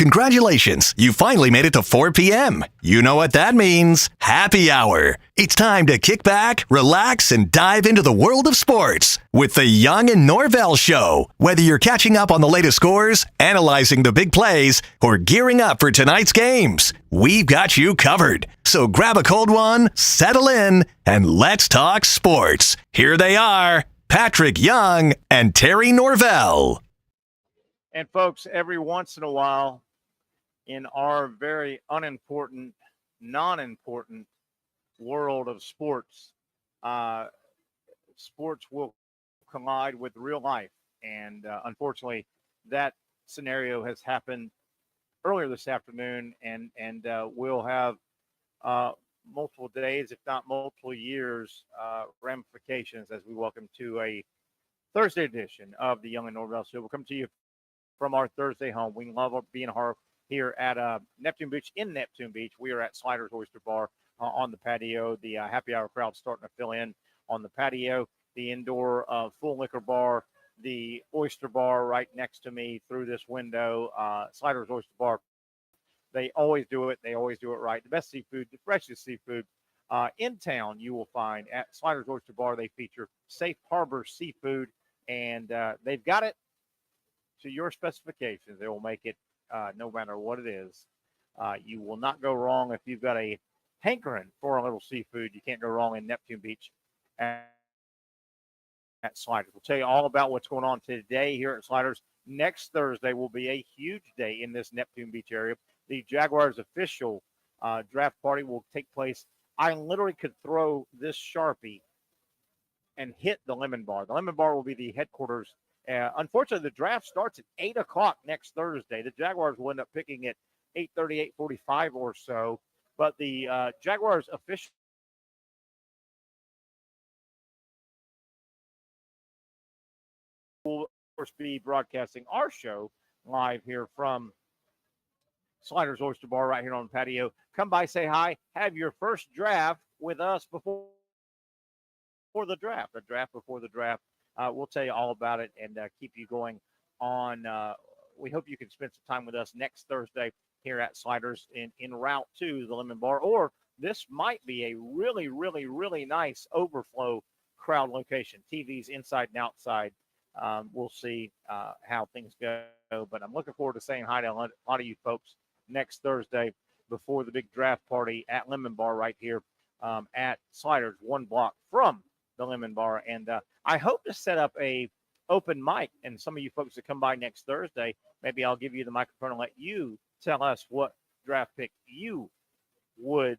Congratulations, you finally made it to 4 p.m. You know what that means. Happy hour. It's time to kick back, relax, and dive into the world of sports with the Young and Norvelle Show. Whether you're catching up on the latest scores, analyzing the big plays, or gearing up for tonight's games, we've got you covered. So grab a cold one, settle in, and let's talk sports. Here they are, Patrick Young and Terry Norvelle. And folks, every once in a while, in our very unimportant, non-important world of sports, sports will collide with real life. And unfortunately, that scenario has happened earlier this afternoon, and we'll have multiple days, if not multiple years, ramifications as we welcome to a Thursday edition of the Young and Norvelle Show. We'll come to you from our Thursday home. We love being here at Neptune Beach. In Neptune Beach, we are at Sliders Oyster Bar on the patio. The happy hour crowd starting to fill in on the patio. The indoor full liquor bar, the Oyster Bar right next to me through this window. Sliders Oyster Bar. They always do it. They always do it right. The best seafood, the freshest seafood in town you will find at Sliders Oyster Bar. They feature Safe Harbor seafood, and they've got it to your specifications. They will make it no matter what it is. You will not go wrong if you've got a hankering for a little seafood. You can't go wrong in Neptune Beach at Sliders. We'll tell you all about what's going on today here at Sliders. Next Thursday will be a huge day in this Neptune Beach area. The Jaguars official draft party will take place. I literally could throw this Sharpie and hit the Lemon Bar. The Lemon Bar will be the headquarters. Unfortunately, the draft starts at 8 o'clock next Thursday. The Jaguars will end up picking at 8:30, 8:45 or so. But the Jaguars official will, of course, be broadcasting our show live here from Sliders Oyster Bar right here on the patio. Come by, say hi, have your first draft with us before the draft. A draft before the draft. We'll tell you all about it and keep you going on. We hope you can spend some time with us next Thursday here at Sliders en route to the Lemon Bar. Or this might be a really, really, really nice overflow crowd location. TVs inside and outside. We'll see how things go. But I'm looking forward to saying hi to a lot of you folks next Thursday before the big draft party at Lemon Bar right here at Sliders, one block from the Lemon Bar. And I hope to set up a open mic, and some of you folks that come by next Thursday, maybe I'll give you the microphone and let you tell us what draft pick you would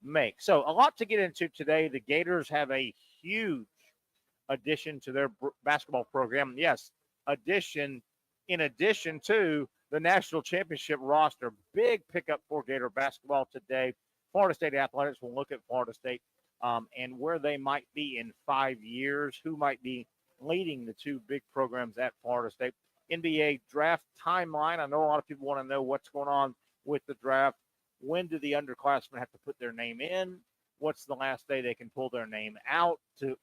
make. So a lot to get into today. The Gators have a huge addition to their basketball program. Yes, in addition to the national championship roster. Big pickup for Gator basketball today. Florida State Athletics will look at Florida State and where they might be in 5 years, who might be leading the two big programs at Florida State. NBA draft timeline. I know a lot of people want to know what's going on with the draft. When do the underclassmen have to put their name in? What's the last day they can pull their name out to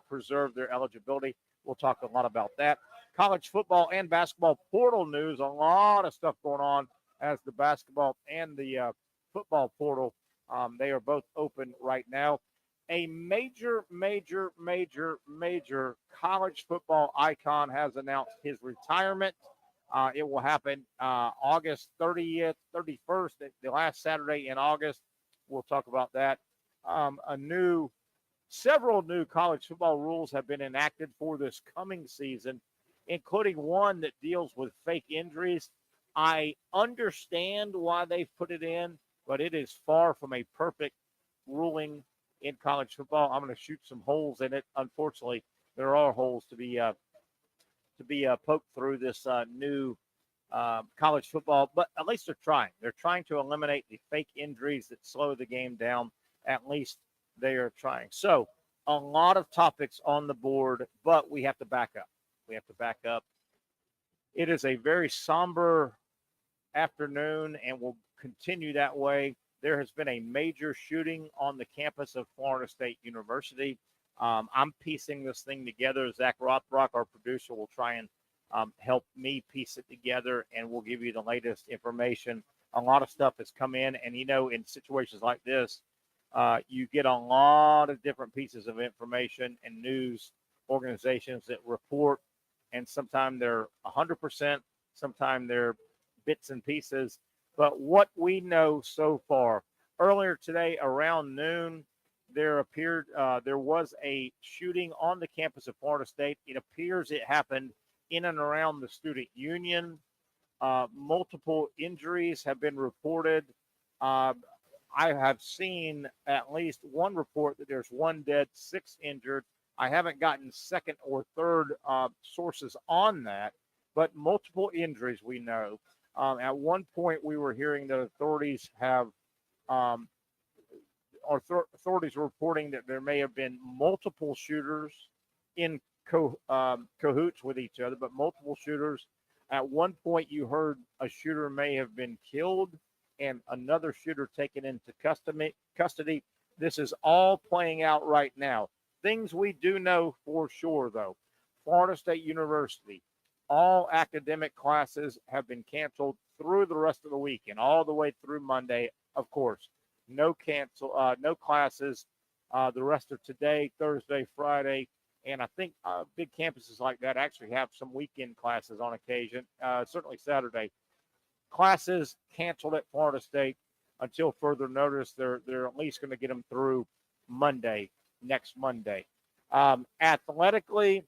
preserve their eligibility? We'll talk a lot about that. College football and basketball portal news. A lot of stuff going on as the basketball and the football portal. They are both open right now. A major college football icon has announced his retirement. It will happen August 30th, 31st, the last Saturday in August. We'll talk about that. Several new college football rules have been enacted for this coming season, including one that deals with fake injuries. I understand why they've put it in, but it is far from a perfect ruling in college football. I'm going to shoot some holes in it. Unfortunately, there are holes to be poked through this new college football, but at least they're trying. They're trying to eliminate the fake injuries that slow the game down. At least they are trying. So a lot of topics on the board, but we have to back up. It is a very somber afternoon and will continue that way. There has been a major shooting on the campus of Florida State University. I'm piecing this thing together. Zach Rothrock, our producer, will try and help me piece it together, and we'll give you the latest information. A lot of stuff has come in, and in situations like this, you get a lot of different pieces of information and news organizations that report, and sometimes they're 100%, sometimes they're bits and pieces. But what we know so far, earlier today around noon, there was a shooting on the campus of Florida State. It appears it happened in and around the student union. Multiple injuries have been reported. I have seen at least one report that there's 1 dead, 6 injured. I haven't gotten second or third sources on that, but multiple injuries we know. At one point, we were hearing that authorities authorities were reporting that there may have been multiple shooters in cahoots with each other, but multiple shooters. At one point, you heard a shooter may have been killed and another shooter taken into custody. This is all playing out right now. Things we do know for sure, though. Florida State University, all academic classes have been canceled through the rest of the week and all the way through Monday, of course. No classes the rest of today, Thursday, Friday, and I think big campuses like that actually have some weekend classes on occasion, certainly Saturday. Classes canceled at Florida State until further notice. They're at least going to get them through Monday, next Monday. Athletically,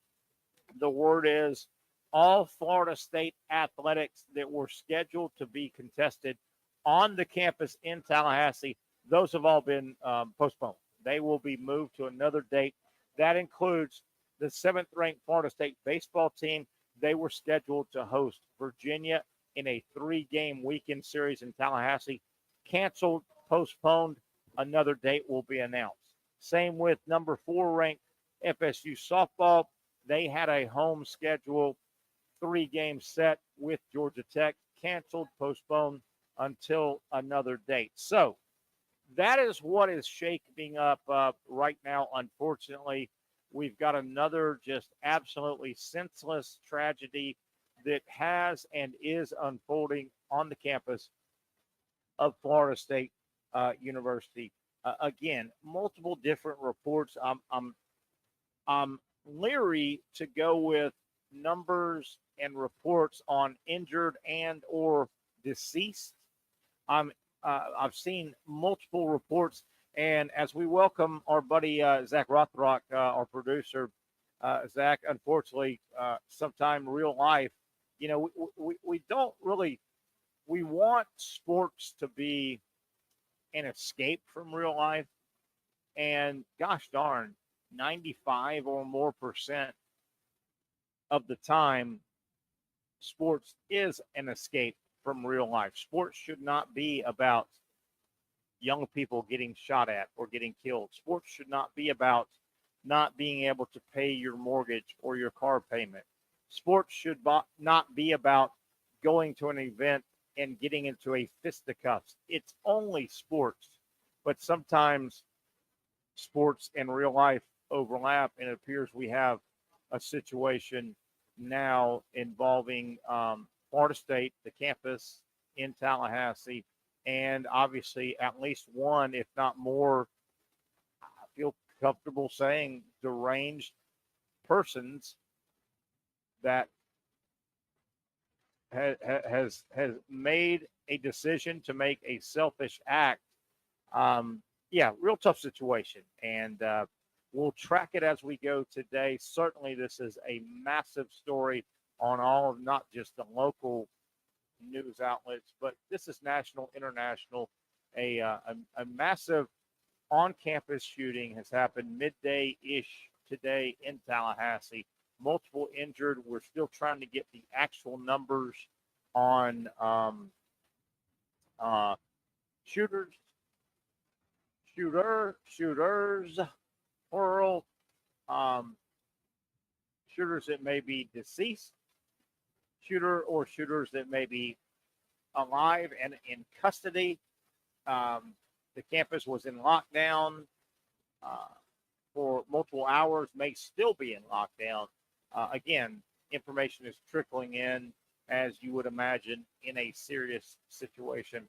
the word is all Florida State athletics that were scheduled to be contested on the campus in Tallahassee, those have all been postponed. They will be moved to another date. That includes the 7th-ranked Florida State baseball team. They were scheduled to host Virginia in a 3-game weekend series in Tallahassee. Canceled, postponed. Another date will be announced. Same with number 4-ranked FSU softball. They had a home schedule 3-game set with Georgia Tech. Canceled, postponed until another date. So that is what is shaking up right now. Unfortunately, we've got another just absolutely senseless tragedy that has and is unfolding on the campus of Florida State University. Again, multiple different reports. I'm leery to go with numbers and reports on injured and or deceased. I've seen multiple reports, and as we welcome our buddy Zach Rothrock, our producer, Zach, unfortunately, sometime real life, we don't really, we want sports to be an escape from real life, and gosh darn, 95 or more % of the time, sports is an escape from real life. Sports should not be about young people getting shot at or getting killed. Sports should not be about not being able to pay your mortgage or your car payment. Sports should not be about going to an event and getting into a fisticuffs. It's only sports, but sometimes sports and real life overlap, and it appears we have a situation now involving Florida State, the campus in Tallahassee, and obviously at least one, if not more, I feel comfortable saying deranged persons that has made a decision to make a selfish act. Real tough situation, and we'll track it as we go today. Certainly, this is a massive story on all of not just the local news outlets, but this is national, international. A massive on-campus shooting has happened midday-ish today in Tallahassee. Multiple injured. We're still trying to get the actual numbers on shooters, plural, shooters that may be deceased, shooters that may be alive and in custody. The campus was in lockdown for multiple hours, may still be in lockdown. Again, information is trickling in, as you would imagine, in a serious situation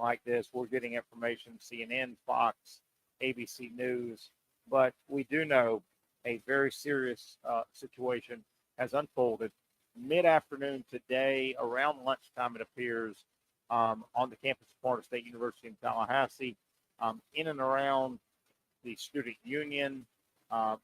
like this. We're getting information, CNN, Fox, ABC News, but we do know a very serious situation has unfolded mid-afternoon today, around lunchtime, it appears, on the campus of Florida State University in Tallahassee, in and around the student union.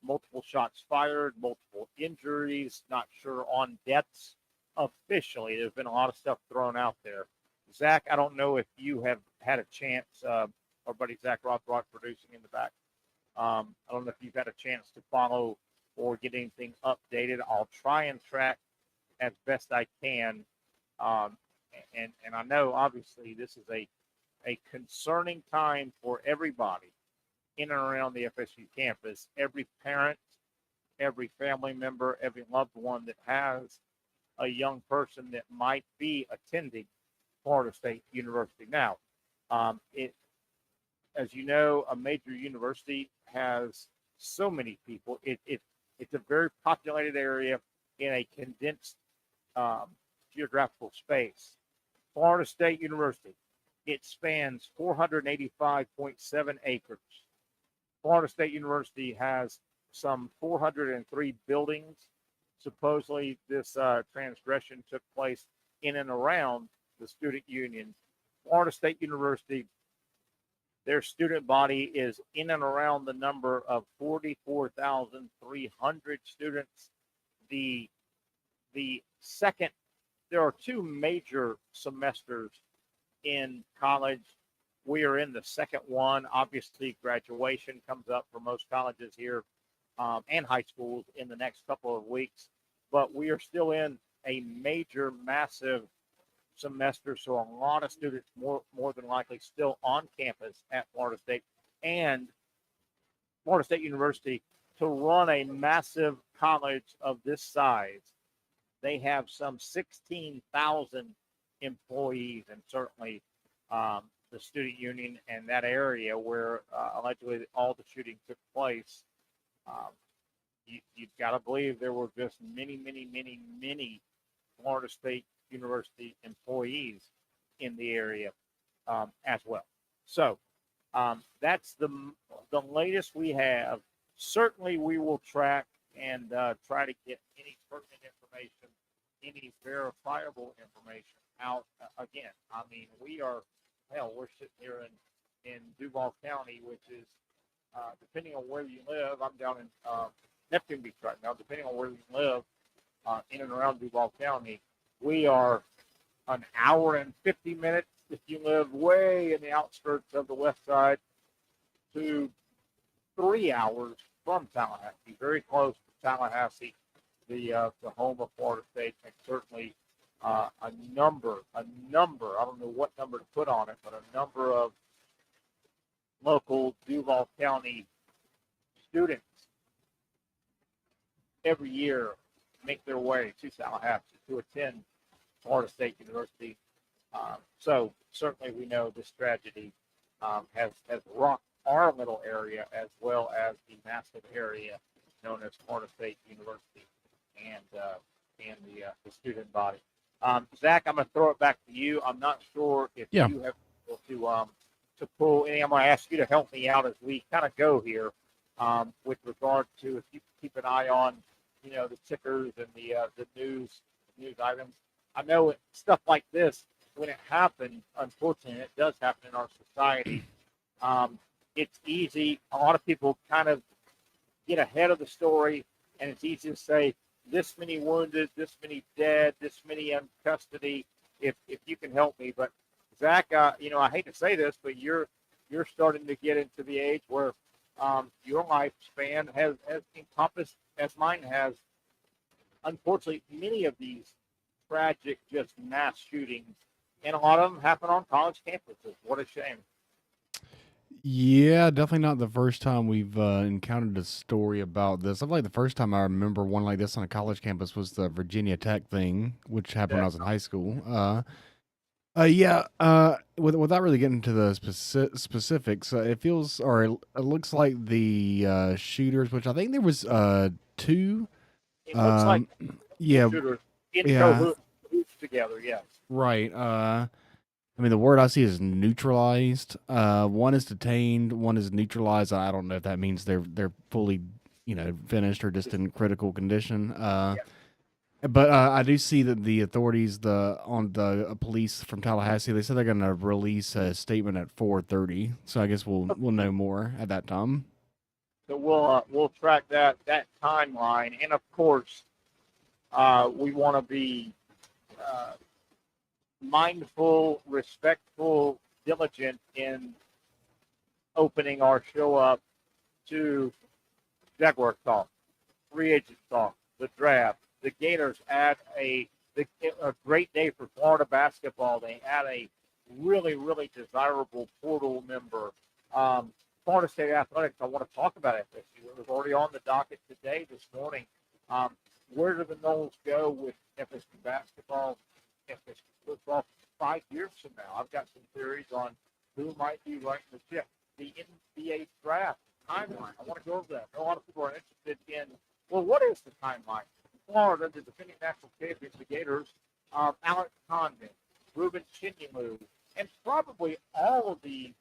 Multiple shots fired, multiple injuries, not sure on deaths officially. There's been a lot of stuff thrown out there. Zach, I don't know if you have had a chance, our buddy Zach Rothrock producing in the back. I don't know if you've had a chance to follow or get anything updated. I'll try and track as best I can. And I know, obviously, this is a concerning time for everybody in and around the FSU campus. Every parent, every family member, every loved one that has a young person that might be attending Florida State University. Now, as you know, a major university has so many people. It's a very populated area in a condensed geographical space. Florida State University, it spans 485.7 acres. Florida State University has some 403 buildings. Supposedly, this transgression took place in and around the student union. Florida State University, their student body is in and around the number of 44,300 students. The second, there are two major semesters in college. We are in the second one. Obviously, graduation comes up for most colleges here and high schools in the next couple of weeks. But we are still in a major, massive semester. So a lot of students more than likely still on campus at Florida State. And Florida State University, to run a massive college of this size, they have some 16,000 employees, and certainly the student union and that area where allegedly all the shooting took place, you've got to believe there were just many Florida State University employees in the area as well. So that's the latest we have. Certainly, we will track and try to get any pertinent information, any verifiable information out. Again, I mean, we're sitting here in Duval County, which is, depending on where you live, I'm down in Neptune Beach right now. Depending on where you live in and around Duval County, we are an hour and 50 minutes if you live way in the outskirts of the west side, to 3 hours from Tallahassee, very close to Tallahassee, the home of Florida State, and certainly a number, I don't know what number to put on it, but a number of local Duval County students every year make their way to Tallahassee to attend Florida State University. So certainly we know this tragedy has rocked our little area as well as the massive area known as Florida State University and the student body. Zach, I'm going to throw it back to you. I'm not sure if you have to pull any. I'm going to ask you to help me out as we kind of go here with regard to, if you keep an eye on, the tickers and the news items. I know stuff like this, when it happens, unfortunately, it does happen in our society. It's easy. A lot of people kind of get ahead of the story, and it's easy to say this many wounded, this many dead, this many in custody. If you can help me, but Zach, I hate to say this, but you're starting to get into the age where your lifespan has encompassed, as mine has, unfortunately, many of these tragic, just mass shootings, and a lot of them happen on college campuses. What a shame. Yeah, definitely not the first time we've encountered a story about this. I feel like the first time I remember one like this on a college campus was the Virginia Tech thing, which happened when I was in high school. Without really getting into the specifics, it feels, or it looks like the shooters, which I think there was two. It looks like Yeah, shooters in yeah, cahoots together. Yes. right. I mean, the word I see is neutralized. One is detained, one is neutralized. I don't know if that means they're fully, finished or just in critical condition. Yeah. But I do see that the authorities, the police from Tallahassee, they said they're going to release a statement at 4:30. So I guess we'll know more at that time. So we'll track that timeline, and of course, we want to be uh, mindful, respectful, diligent in opening our show up to Jaguar talk, free agent talk, the draft. The Gators had a great day for Florida basketball. They had a really, really desirable portal member. Florida State Athletics, I want to talk about FSU. It was already on the docket today, this morning. Where do the Noles go with FSU basketball, FSU football 5 years from now? I've got some theories on who might be writing the ship. The NBA draft timeline. I want to go over that. A lot of people are interested in, well, what is the timeline? Florida, the defending national champions, the Gators, Alex Condon, Ruben Chinyelu, and probably all of the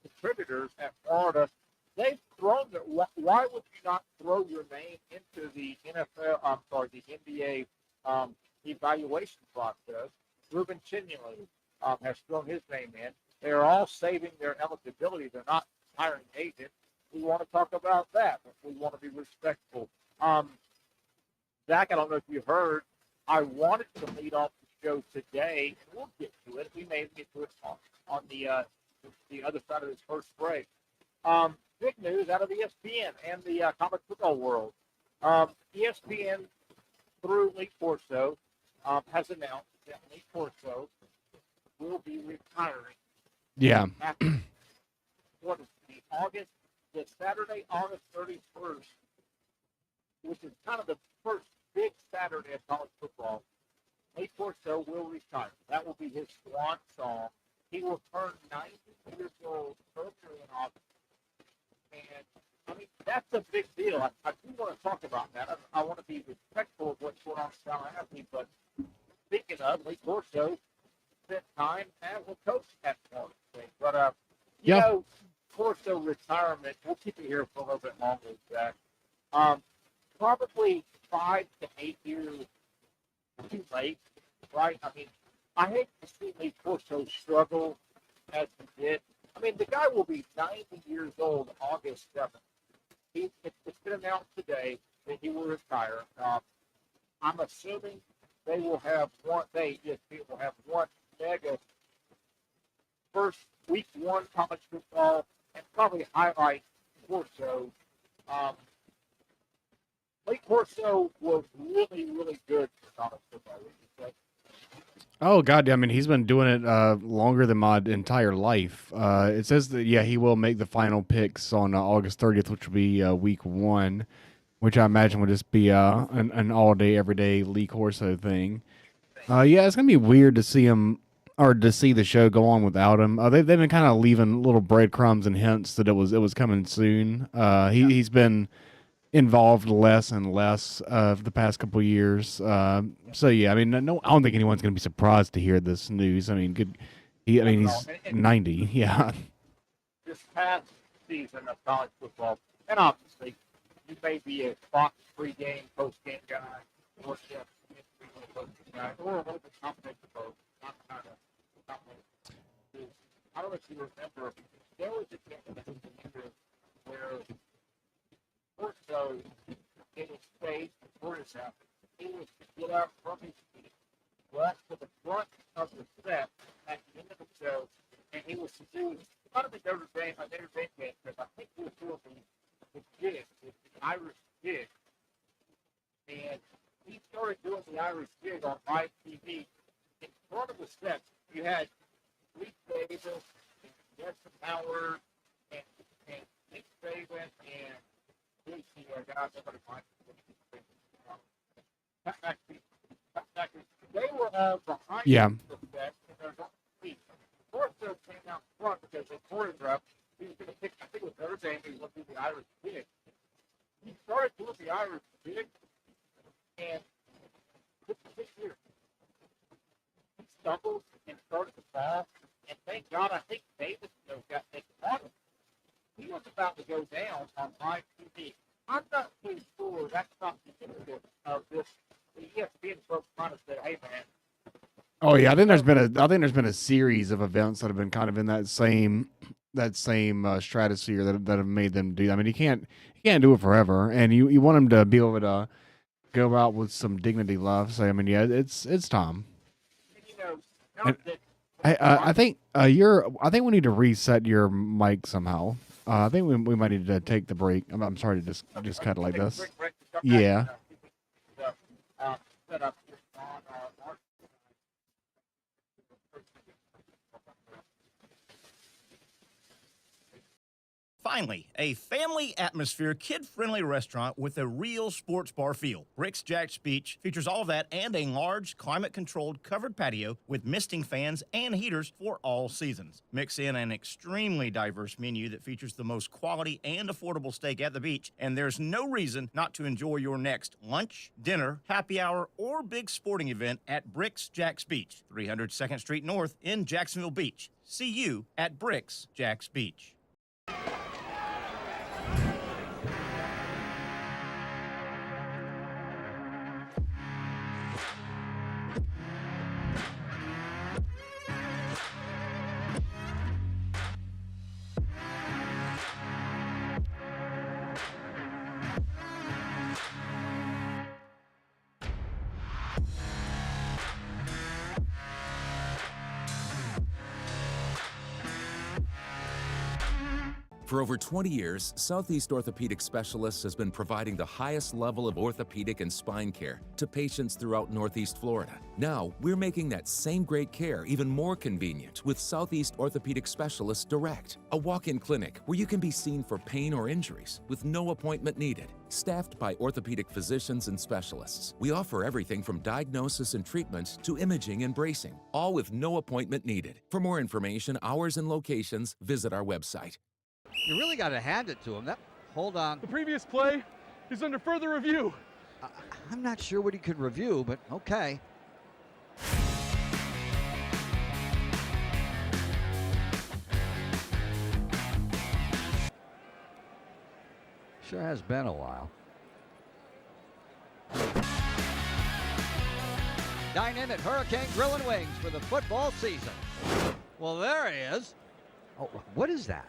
contributors at Florida, they've thrown their, why would you not throw your name into the the NBA evaluation process? Ruben Chinyelu has thrown his name in. They're all saving their eligibility. They're not hiring agents. We want to talk about that, but we want to be respectful. Zach, I don't know if you heard, I wanted to lead off the show today, and we'll get to it. We may get to it on the other side of this first break. Big news out of ESPN and the college football world. ESPN, through Lee Corso, has announced that Lee Corso will be retiring. Yeah. After, what is the Saturday, August 31st, which is kind of the first big Saturday of college football. Lee Corso will retire. That will be his swan song. He will turn 90 years old earlier in August. And, I mean, that's a big deal. I do want to talk about that. I want to be respectful of what's going on in Tallahassee, but speaking of, Lee Corso spent time as a coach at Florida State. But, you know, Corso retirement, we'll keep it here for a little bit longer, Zach. Probably 5 to 8 years too late, right? I mean, I hate to see Lee Corso struggle as he did. I mean, the guy will be 90 years old August 7th. It's been announced today that he will retire. I'm assuming they will have one mega first week one college football and probably highlight Corso. Lee Corso was really, really good for college football. Oh God, I mean he's been doing it longer than my entire life. It says that he will make the final picks on August 30th, which will be week one, which I imagine would just be an all day, everyday Lee Corso thing. It's gonna be weird to see him or to see the show go on without him. They've been kind of leaving little breadcrumbs and hints that it was coming soon. He's been involved less and less the past couple of years. I mean, no, I don't think anyone's going to be surprised to hear this news. I mean, he's 90. Yeah. This past season of college football, and obviously, you may be a Fox pre-game, post-game guy, or a little bit complicated both. Not kind of complicated. I don't know if you remember, there was a game where Corso, in his face before his happened, he was to get out from his feet, left to the front of the set at the end of the show, and he was to do kind of a Notre Dame game, because I think he was doing the jig, the Irish jig, and he started doing the Irish jig on live TV. In front of the set, you had Lee Davis, and Justin Howard, and Nick Saban, and they were all behind the set, and there's no feet. Corso came out front because they choreographed. He was going to pick, I think it was Notre Dame, he was going to do the Irish jig. He started doing the Irish jig, and 6 years. He stumbled and started the ball, and thank God I think Davis got taken out of him. He was about to go down on live TV. I'm not too sure that's not the end of this. ESPN folks might have said, "Hey man." Oh yeah, I think there's been a series of events that have been kind of in that same stratosphere that have made them do. I mean, you can't do it forever, and you want them to be able to go out with some dignity, love. So I mean, yeah, it's time. And, I think I think we need to reset your mic somehow. I think we might need to take the break. I'm sorry to just cut it like this. Yeah. Finally, a family atmosphere, kid-friendly restaurant with a real sports bar feel. Bricks Jack's Beach features all that and a large, climate-controlled covered patio with misting fans and heaters for all seasons. Mix in an extremely diverse menu that features the most quality and affordable steak at the beach, and there's no reason not to enjoy your next lunch, dinner, happy hour, or big sporting event at Bricks Jack's Beach, 300 2nd Street North in Jacksonville Beach. See you at Bricks Jack's Beach. For over 20 years, Southeast Orthopedic Specialists has been providing the highest level of orthopedic and spine care to patients throughout Northeast Florida. Now, we're making that same great care even more convenient with Southeast Orthopedic Specialists Direct, a walk-in clinic where you can be seen for pain or injuries with no appointment needed. Staffed by orthopedic physicians and specialists, we offer everything from diagnosis and treatment to imaging and bracing, all with no appointment needed. For more information, hours, and locations, visit our website. You really got to hand it to him. Hold on. The previous play is under further review. I'm not sure what he could review, but okay. Sure has been a while. Dynamic Hurricane Grill and Wings for the football season. Well, there he is. Oh, what is that?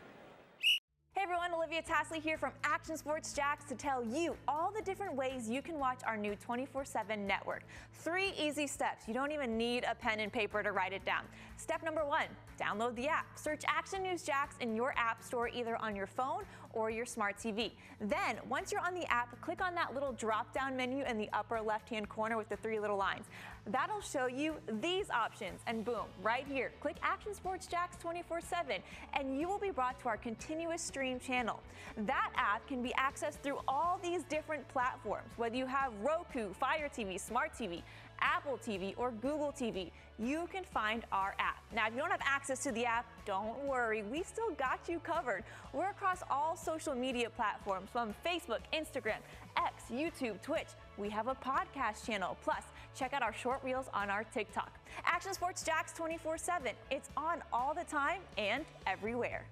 Hey everyone, Olivia Tasley here from Action Sports Jacks to tell you all the different ways you can watch our new 24/7 network. 3 easy steps. You don't even need a pen and paper to write it down. Step number 1, download the app. Search Action News Jacks in your app store either on your phone or your smart TV. Then, once you're on the app, click on that little drop-down menu in the upper left-hand corner with the 3 little lines. That'll show you these options, and boom, right here, click Action Sports Jacks 24/7, and you will be brought to our continuous stream channel. That app can be accessed through all these different platforms, whether you have Roku, Fire TV, Smart TV, Apple TV, or Google TV. You can find our app. Now, if you don't have access to the app, don't worry. We still got you covered. We're across all social media platforms from Facebook, Instagram, X, YouTube, Twitch. We have a podcast channel. Plus, check out our short reels on our TikTok. Action Sports Jacks 24/7. It's on all the time and everywhere.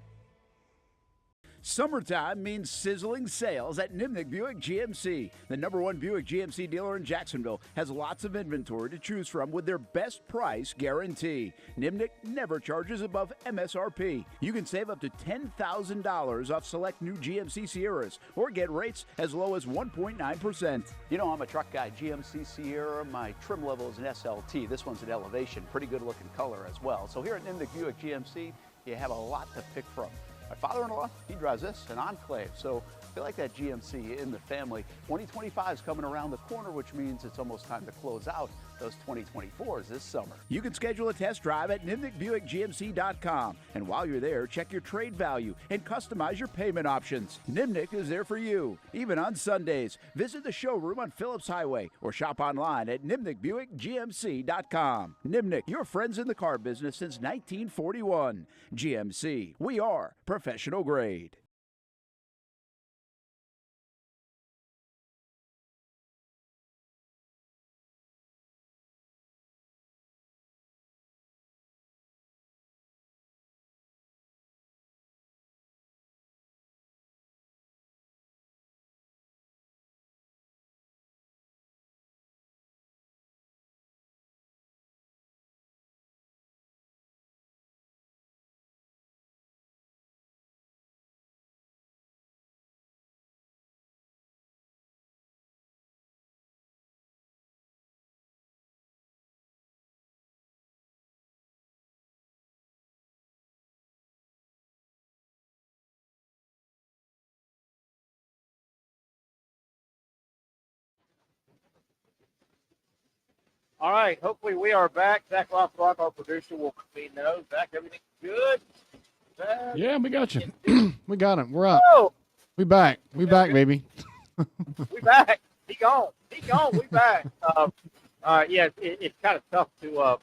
Summertime means sizzling sales at Nimnick Buick GMC. The #1 Buick GMC dealer in Jacksonville has lots of inventory to choose from with their best price guarantee. Nimnick never charges above MSRP. You can save up to $10,000 off select new GMC Sierras or get rates as low as 1.9%. You know, I'm a truck guy. GMC Sierra, my trim level is an SLT. This one's an Elevation. Pretty good looking color as well. So here at Nimnick Buick GMC, you have a lot to pick from. My father-in-law, he drives this, an Enclave, so I feel like that GMC in the family. 2025 is coming around the corner, which means it's almost time to close out those 2024s this summer. You can schedule a test drive at NimnickBuickGMC.com. And while you're there, check your trade value and customize your payment options. Nimnick is there for you, even on Sundays. Visit the showroom on Phillips Highway or shop online at NimnickBuickGMC.com. Nimnick, your friends in the car business since 1941. GMC, we are professional grade. All right. Hopefully we are back. Zach Lockrock, our producer, will let me know. Zach, everything good? Zach? Yeah, we got you. We got him. We're up. Oh, We back. We back, baby. we back. He gone. He gone. We back. Yeah, it's kind of tough to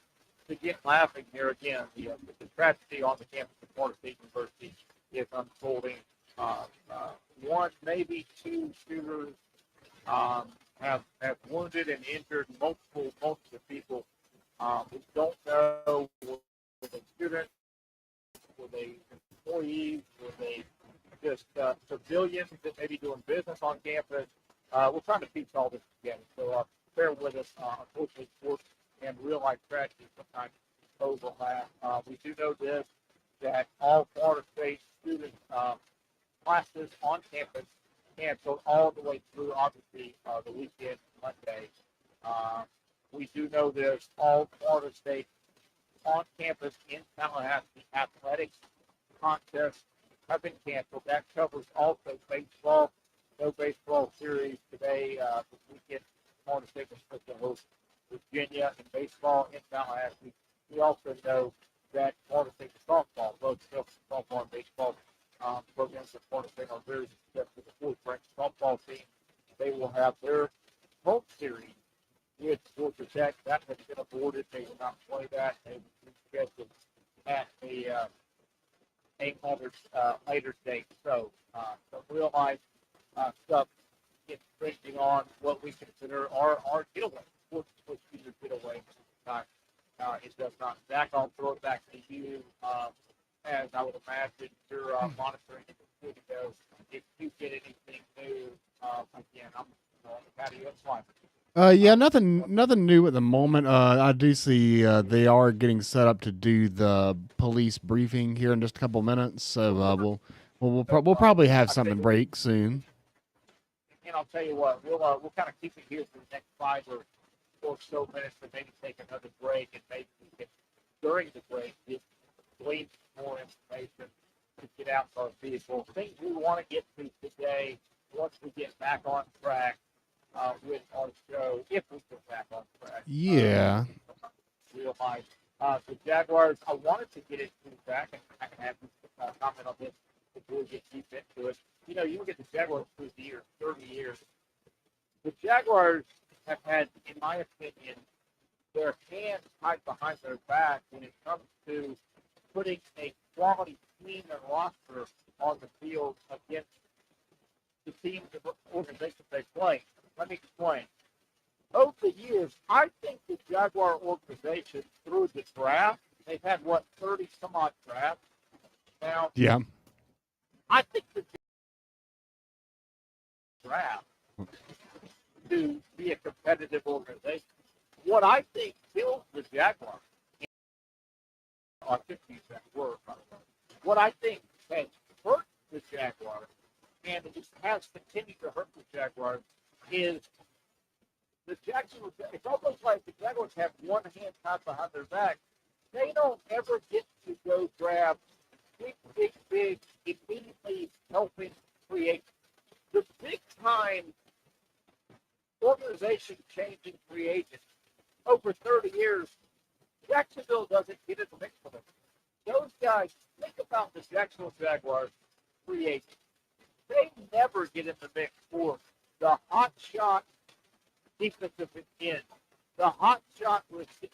get laughing here again. The tragedy on the campus of Florida State University is unfolding. One, maybe two shooters have wounded and injured multiple people. We don't know were they students, were they employees, were they just civilians that may be doing business on campus. We're trying to piece all this together. So bear with us. Unfortunately, sports and real-life tragedy sometimes overlap. We do know this, that all Florida State student classes on campus canceled all the way through, obviously, the weekend, Monday. We do know there's all Florida State on campus in Tallahassee athletics contests have been canceled. That covers also baseball. No baseball series today. This weekend, Florida State was supposed to host Virginia in baseball in Tallahassee. We also know that Florida State softball, both softball and baseball programs at Florida State are very successful. The fourth-ranked softball team, they will have their home series with Georgia Tech. That has been aborted. They will not play that. They will be scheduled at a later date. So some real-life stuff is trending on what we consider our getaway. Sports getaway. It does not. Zach, I'll throw it back to you. As I would imagine, you're monitoring the studio. If you get anything new, again, I'm on the patio. It's fine. Yeah, nothing new at the moment. I do see they are getting set up to do the police briefing here in just a couple minutes. So we'll probably have something break soon. And I'll tell you what, we'll kind of keep it here for the next 5 or so minutes, and maybe take another break, and maybe we can, during the break, glean more information to get out to our people. Things we want to get to today once we get back on track with our show, if we get back on track. Yeah. Real life. The Jaguars, I wanted to get into back, and I can have you comment on this before we get deep into it. You know, you look at the Jaguars for years, 30 years. The Jaguars have had, in my opinion, their hands tied behind their back when it comes to putting a quality team and roster on the field against the teams and organizations they play. Let me explain. Over the years, I think the Jaguar organization, through the draft, they've had, 30-some-odd drafts now? Yeah. I think the draft to be a competitive organization. What I think kills the Jaguars, on 50 that word, by the way, what I think has hurt the Jaguars, and it just has continued to hurt the Jaguars, is the Jaguars. It's almost like the Jaguars have one hand tied behind their back. They don't ever get to go grab big, immediately helping create the big-time organization-changing free agents. Over 30 years, Jacksonville doesn't get in the mix for them. Those guys, think about the Jacksonville Jaguars free agents. They never get in the mix for the hot shot defensive end, the hot shot receiver,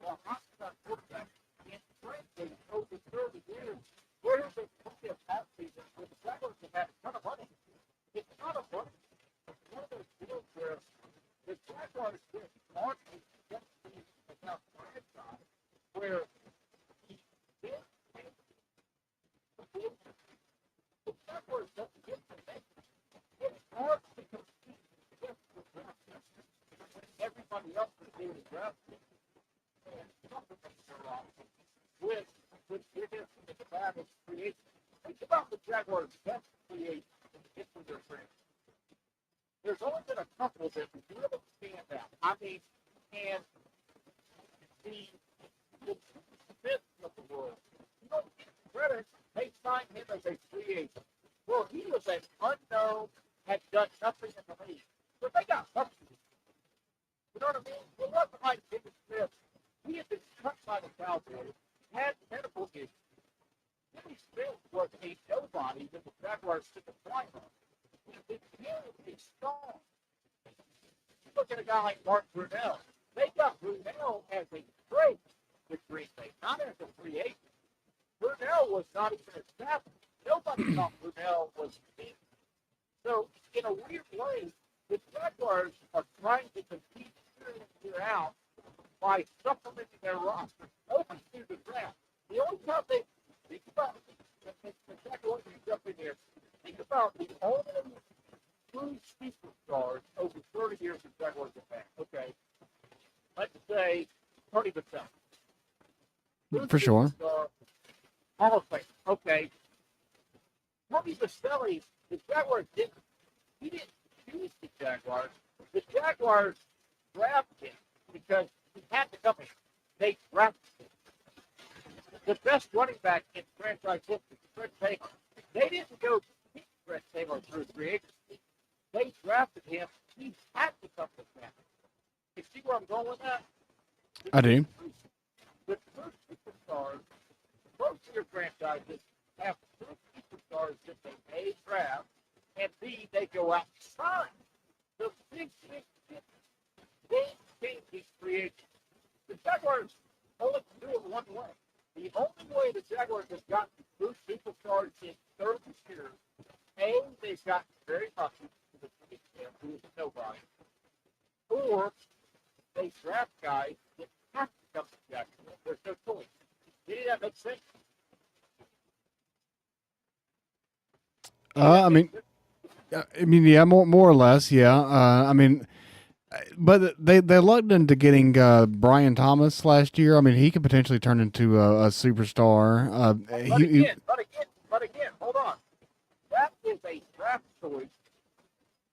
the hot shot quarterback. And frankly, over 30 years, where has there plenty of past seasons where the Jaguars have had a ton of money? It's not a money. It's one of those deals where the Jaguars get largely against the franchise where he did the Jaguars doesn't get to make it. It's hard to compete against the draft when everybody else is doing the draft. And supplements are wrong with biggest in the baddest creation. Think about the Jaguars' best creation in the history of their franchise. There's only been a couple that really stand out. I mean, and the Smith of the world, you don't get credit. They signed him as a free agent. Well, he was an unknown, had done nothing in the league. But they got something. You know what I mean? It wasn't like the Cowboys had medical issues. Jimmy Smith was a nobody that the Jaguars took a flight on. He became a star. Look at a guy like Mark Brunell. They got Brunell as a trade with Green Bay, not as a free agent. Brunell was not even established. Nobody thought Brunell was big. So, in a weird way, the Jaguars are trying to compete year in, year out by supplementing their roster over through the draft. The only time they think about the Jaguars jump in here, think about the only true superstars over 30 years of Jaguars have had. Okay, let's say Tony Baselli. For sure. Hall of Fame. Okay. Tony Baselli, the Jaguars didn't. He didn't choose the Jaguars. The Jaguars drafted him because he had to come here. They drafted him. The best running back in franchise history, Fred Taylor. They didn't go pick Fred Taylor through free agency. They drafted him. He had to come to them. You see where I'm going with that? I do. The first superstars, most of your franchises have two superstars that they A, draft, and B, they go out and sign. The big game-changing free agents. The Jaguars only can do it one way. The only way the Jaguars have gotten two superstars in 30 years, A, they've gotten very lucky with who is nobody, or they draft guys that have to come to Jacksonville. There's no choice. Did that make sense? Yeah, more or less, yeah. But they lucked into getting Brian Thomas last year. I mean, he could potentially turn into a superstar. But again, hold on. That is a draft choice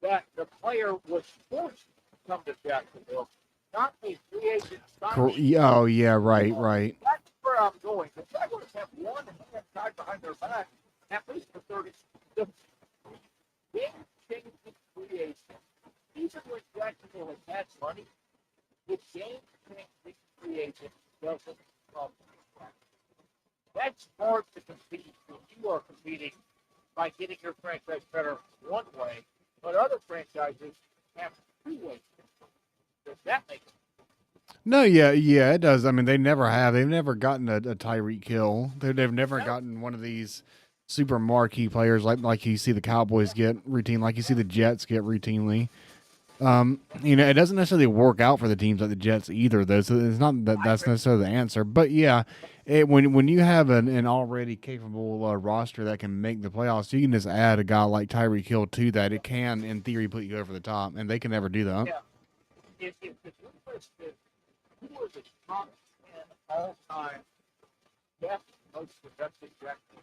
that the player was forced to come to Jacksonville, not a free agent signing. Oh, yeah, right. That's where I'm going. The Jaguars have one hand tied behind their back, at least for 30. The game-changing free agent. Even when Jacksonville has had money, the game-changing free agent doesn't come. That's hard to compete when you are competing by getting your franchise better one way, but other franchises have two ways. Does that make sense? No, yeah, it does. I mean, they've never gotten a Tyreek Hill. They've never gotten one of these super marquee players like you see the Cowboys get routine, like you see the Jets get routinely. It doesn't necessarily work out for the teams like the Jets either, though. So it's not that that's necessarily the answer. But yeah, when you have an already capable roster that can make the playoffs, you can just add a guy like Tyreek Hill to that. It can, in theory, put you over the top, and they can never do that. Yeah. If the listed who was the top 10 all-time best, most productive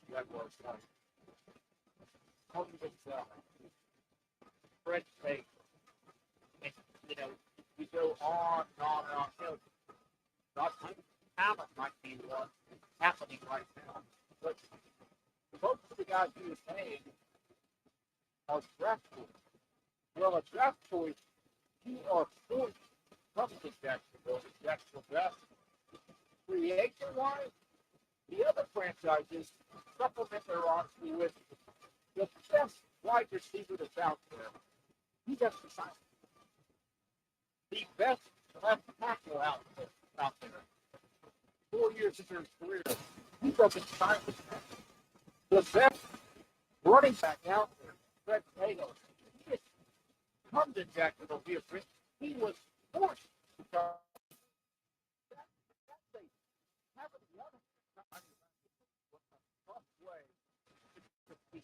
Jaguars players, Tony Baselli, Fred Taylor. And, we go on and on and on. Not talent might be what's happening right now, but most of the guys he was paying are draft choice. Well, a draft choice, you are forced to come to Jacksonville. Jacksonville draft. Free agent-wise, the other franchises supplement their roster with the best wide receiver that's out there. He doesn't sign. The best left tackle out there. 4 years into his career, he doesn't sign with them. The best running back out there, Fred Taylor, he has come to Jacksonville via free. He was forced to come. Haven't won a tough way to compete.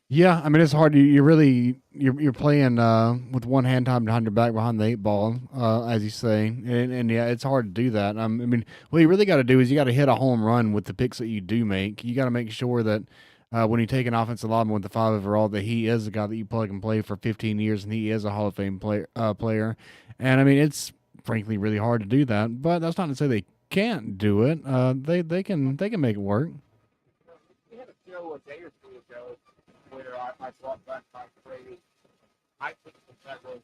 Yeah, I mean it's hard. You're playing with one hand tied behind your back behind the eight ball, as you say, and yeah, it's hard to do that. I mean, what you really got to do is you got to hit a home run with the picks that you do make. You got to make sure that when you take an offensive lineman with the 5 overall, that he is a guy that you plug and play for 15 years, and he is a Hall of Fame player. And I mean, it's frankly really hard to do that, but that's not to say they can't do it. They can make it work. We had a show a day or two ago where I brought back my phrase, I think that was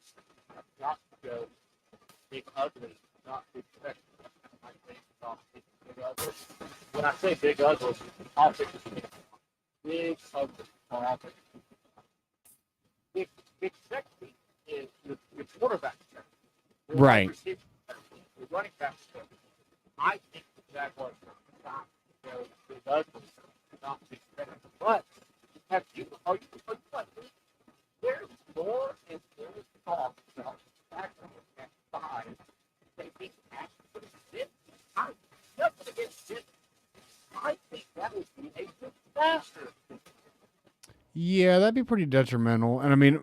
not to go big ugly, not big sexy. I think not big ugly. When I say big ugly, I'll think big ugly on offense. Big sexy is your quarterback sexy. Right. Your running back sexy. I think the Jaguars are not big ugly, not big sexy. But are you like me? There's more and more talk about Jacksonville at 5. They think actually sit. I'm nothing against sit. I think that would be a disaster. Yeah, that'd be pretty detrimental. And I mean,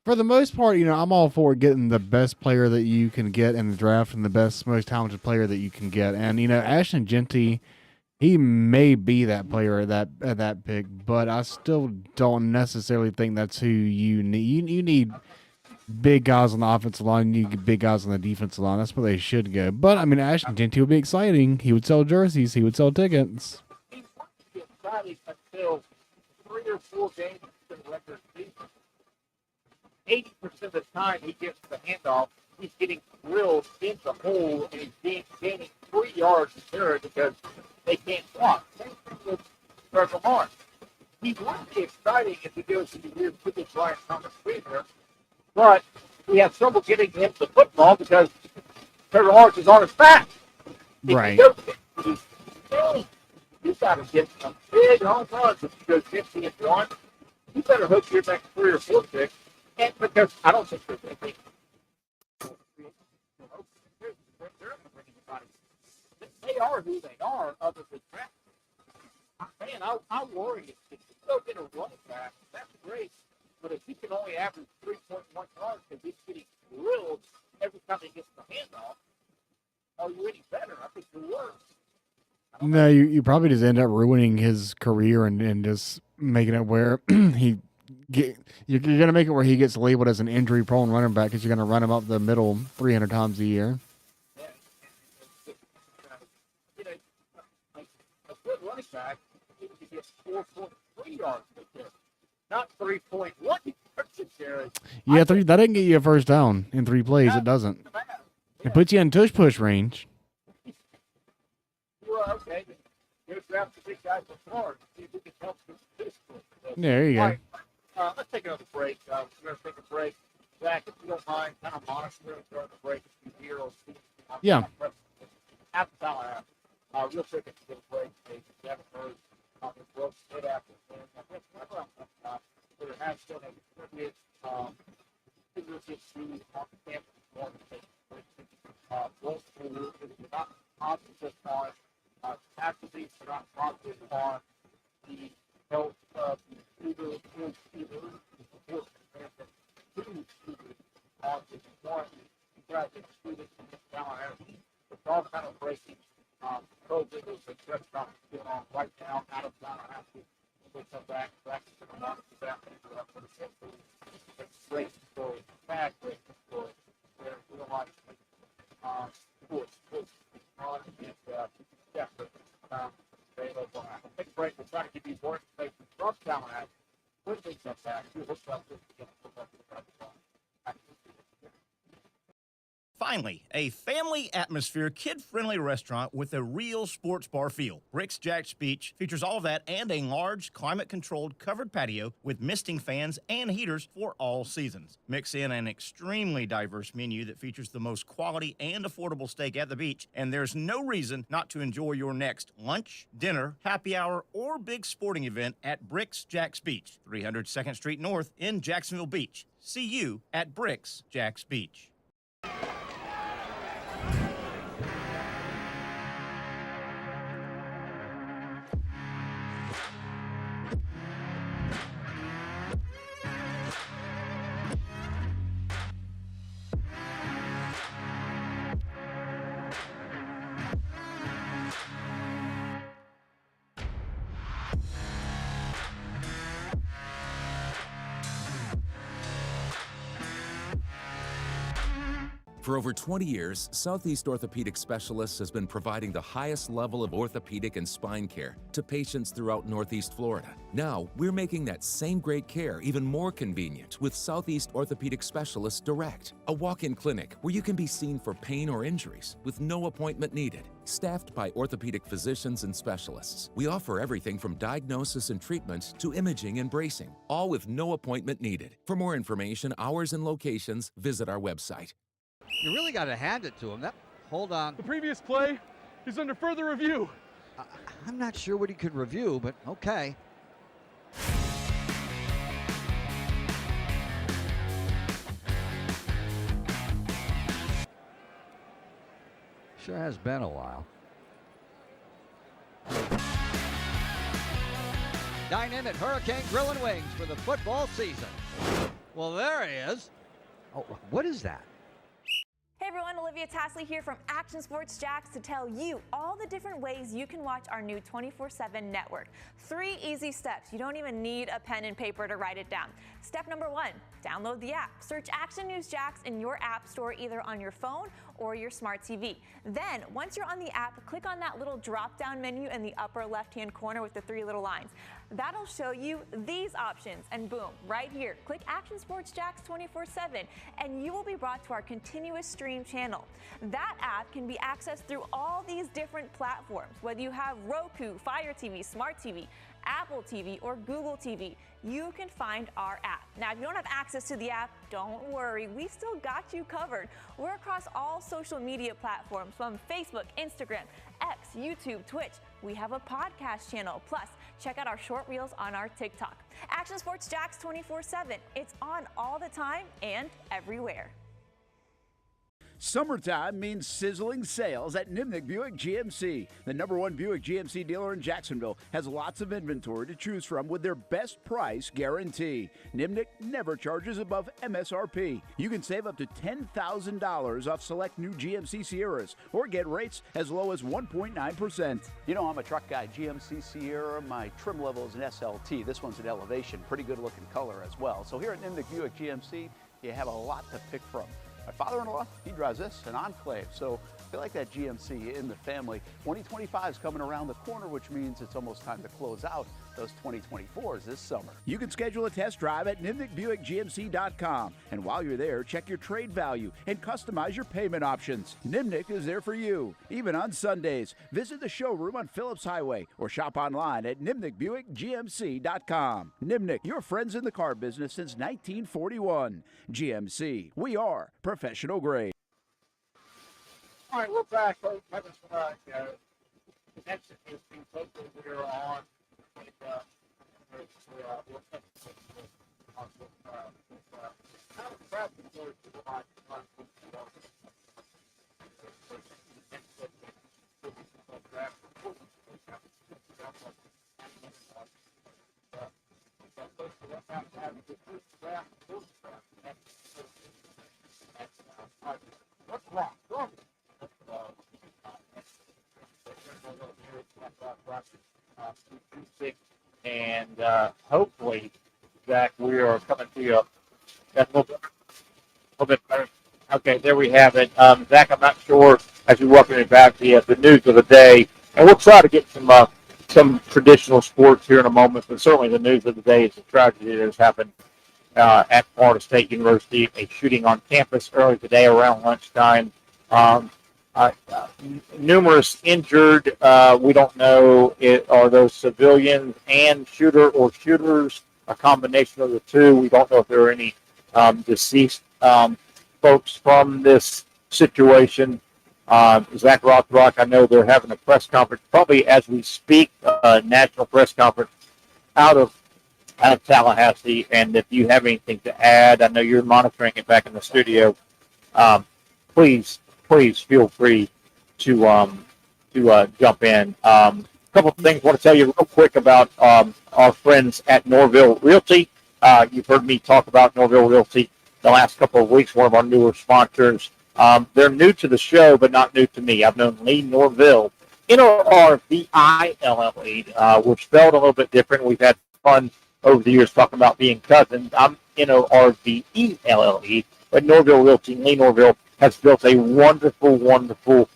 for the most part, I'm all for getting the best player that you can get in the draft and the best, most talented player that you can get. And Ashton Genty, he may be that player at that pick, but I still don't necessarily think that's who you need. You need big guys on the offensive line. You need big guys on the defensive line. That's where they should go. But I mean, Ashton Genty would be exciting. He would sell jerseys. He would sell tickets. He wants to be exciting until 3 or 4 games in the regular season. 80% of the time he gets the handoff, he's getting drilled in the hole and he's gaining 3 yards there because they can't block. Same thing with Trevor Lawrence. He might be exciting if he goes to the year with the Brian Thomas Jr., but we have trouble getting him the football because Trevor Lawrence is on his back. Right. You got to get some big home runs if you go 50 and 1. You better hope your next 3 or 4 picks. And because I don't think they're thinking. They are who they are, other than draft. Man, I worry if you go get a running back, that's great. But if he can only average 3.1 yards because he's getting drilled every time he gets the handoff, are you any better? I think you're worse. No, you probably just end up ruining his career and just making it where you're going to make it where he gets labeled as an injury-prone running back because you're going to run him up the middle 300 times a year. Yeah. A good running back, he would get 4.3 yards a carry, not 3.1 yards a carry. Yeah, that didn't get you a first down in 3 plays. It doesn't. It puts you in tush-push range. Well, okay, go draft the big guy for Florida. See if we can help this. There you go. All right, let's take another break. We're going to take a break. Zach, if you don't mind, kind of monitoring during the break if you hear or see. Yeah. After Tallahassee. Real quick, if you get a break, if you haven't heard, the Brooks hit after the game. I guess whenever there has been a tribute, issue on the campus this morning. Both schools, they're not positive on activities, they're not positive on the health of the students, on the one, graduate students in Tallahassee. It's all kind of breaking. COVID is a press conference going on right now out of Tallahassee. We'll come back to the market for the century. It's great story, bad great story. There's real life sports, on and available. Take a break. We'll try to give you more information from Tallahassee. When we come back, we'll look up this again. Finally, a family atmosphere, kid-friendly restaurant with a real sports bar feel. Rick's Jack's Beach features all of that and a large, climate-controlled covered patio with misting fans and heaters for all seasons. Mix in an extremely diverse menu that features the most quality and affordable steak at the beach, and there's no reason not to enjoy your next lunch, dinner, happy hour, or big sporting event at Rick's Jack's Beach, 300 2nd Street North in Jacksonville Beach. See you at Rick's Jack's Beach. For over 20 years, Southeast Orthopedic Specialists has been providing the highest level of orthopedic and spine care to patients throughout Northeast Florida. Now, we're making that same great care even more convenient with Southeast Orthopedic Specialists Direct, a walk-in clinic where you can be seen for pain or injuries with no appointment needed. Staffed by orthopedic physicians and specialists, we offer everything from diagnosis and treatment to imaging and bracing, all with no appointment needed. For more information, hours, and locations, visit our website. You really got to hand it to him. Hold on. The previous play is under further review. I'm not sure what he could review, but okay. Sure has been a while. Dynamic Hurricane Grill and Wings for the football season. Well, there he is. Oh, what is that? Hey everyone, Olivia Tasley here from Action Sports Jacks to tell you all the different ways you can watch our new 24/7 network. 3 easy steps. You don't even need a pen and paper to write it down. Step number 1, download the app. Search Action News Jacks in your app store either on your phone or your smart TV. Then, once you're on the app, click on that little drop-down menu in the upper left-hand corner with the 3 little lines. That'll show you these options, and boom, right here, click Action Sports Jacks 24/7, and you will be brought to our continuous stream channel. That app can be accessed through all these different platforms, whether you have Roku, Fire TV, Smart TV, Apple TV, or Google TV. You can find our app. Now, if you don't have access to the app, don't worry. We still got you covered. We're across all social media platforms from Facebook, Instagram, X, YouTube, Twitch. We have a podcast channel. Plus, check out our short reels on our TikTok. Action Sports Jacks 24/7. It's on all the time and everywhere. Summertime means sizzling sales at Nimnick Buick GMC. The #1 Buick GMC dealer in Jacksonville has lots of inventory to choose from with their best price guarantee. Nimnick never charges above MSRP. You can save up to $10,000 off select new GMC Sierras or get rates as low as 1.9%. You know, I'm a truck guy. GMC Sierra, my trim level is an SLT. This one's an Elevation. Pretty good looking color as well. So here at Nimnick Buick GMC, you have a lot to pick from. My father-in-law, he drives this, an Enclave, so I feel like that GMC in the family. 2025 is coming around the corner, which means it's almost time to close out those 2024s this summer. You can schedule a test drive at NimnickBuickGMC.com. And while you're there, check your trade value and customize your payment options. Nimnick is there for you, even on Sundays. Visit the showroom on Phillips Highway or shop online at NimnickBuickGMC.com. Nimnick, your friends in the car business since 1941. GMC, we are professional grade. All right, we're back. Next is being posted here on what's wrong? And hopefully, Zach, we are coming to you a little bit better. Okay, there we have it. Zach, I'm not sure, as we welcome you back, the news of the day. And we'll try to get some traditional sports here in a moment, but certainly the news of the day is the tragedy that has happened at Florida State University, a shooting on campus early today around lunchtime. Numerous injured. We don't know, are those civilians and shooter or shooters, a combination of the two. We don't know if there are any deceased folks from this situation. Zach Rothrock, I know they're having a press conference, probably as we speak, national press conference out of Tallahassee. And if you have anything to add, I know you're monitoring it back in the studio. Please feel free to jump in. A couple of things I want to tell you real quick about our friends at Norvelle Realty. You've heard me talk about Norvelle Realty the last couple of weeks, one of our newer sponsors. They're new to the show, but not new to me. I've known Lee Norvelle, Norville. We're spelled a little bit different. We've had fun over the years talking about being cousins. I'm Norvelle, but Norvelle Realty, Lee Norvelle. has built a wonderful, wonderful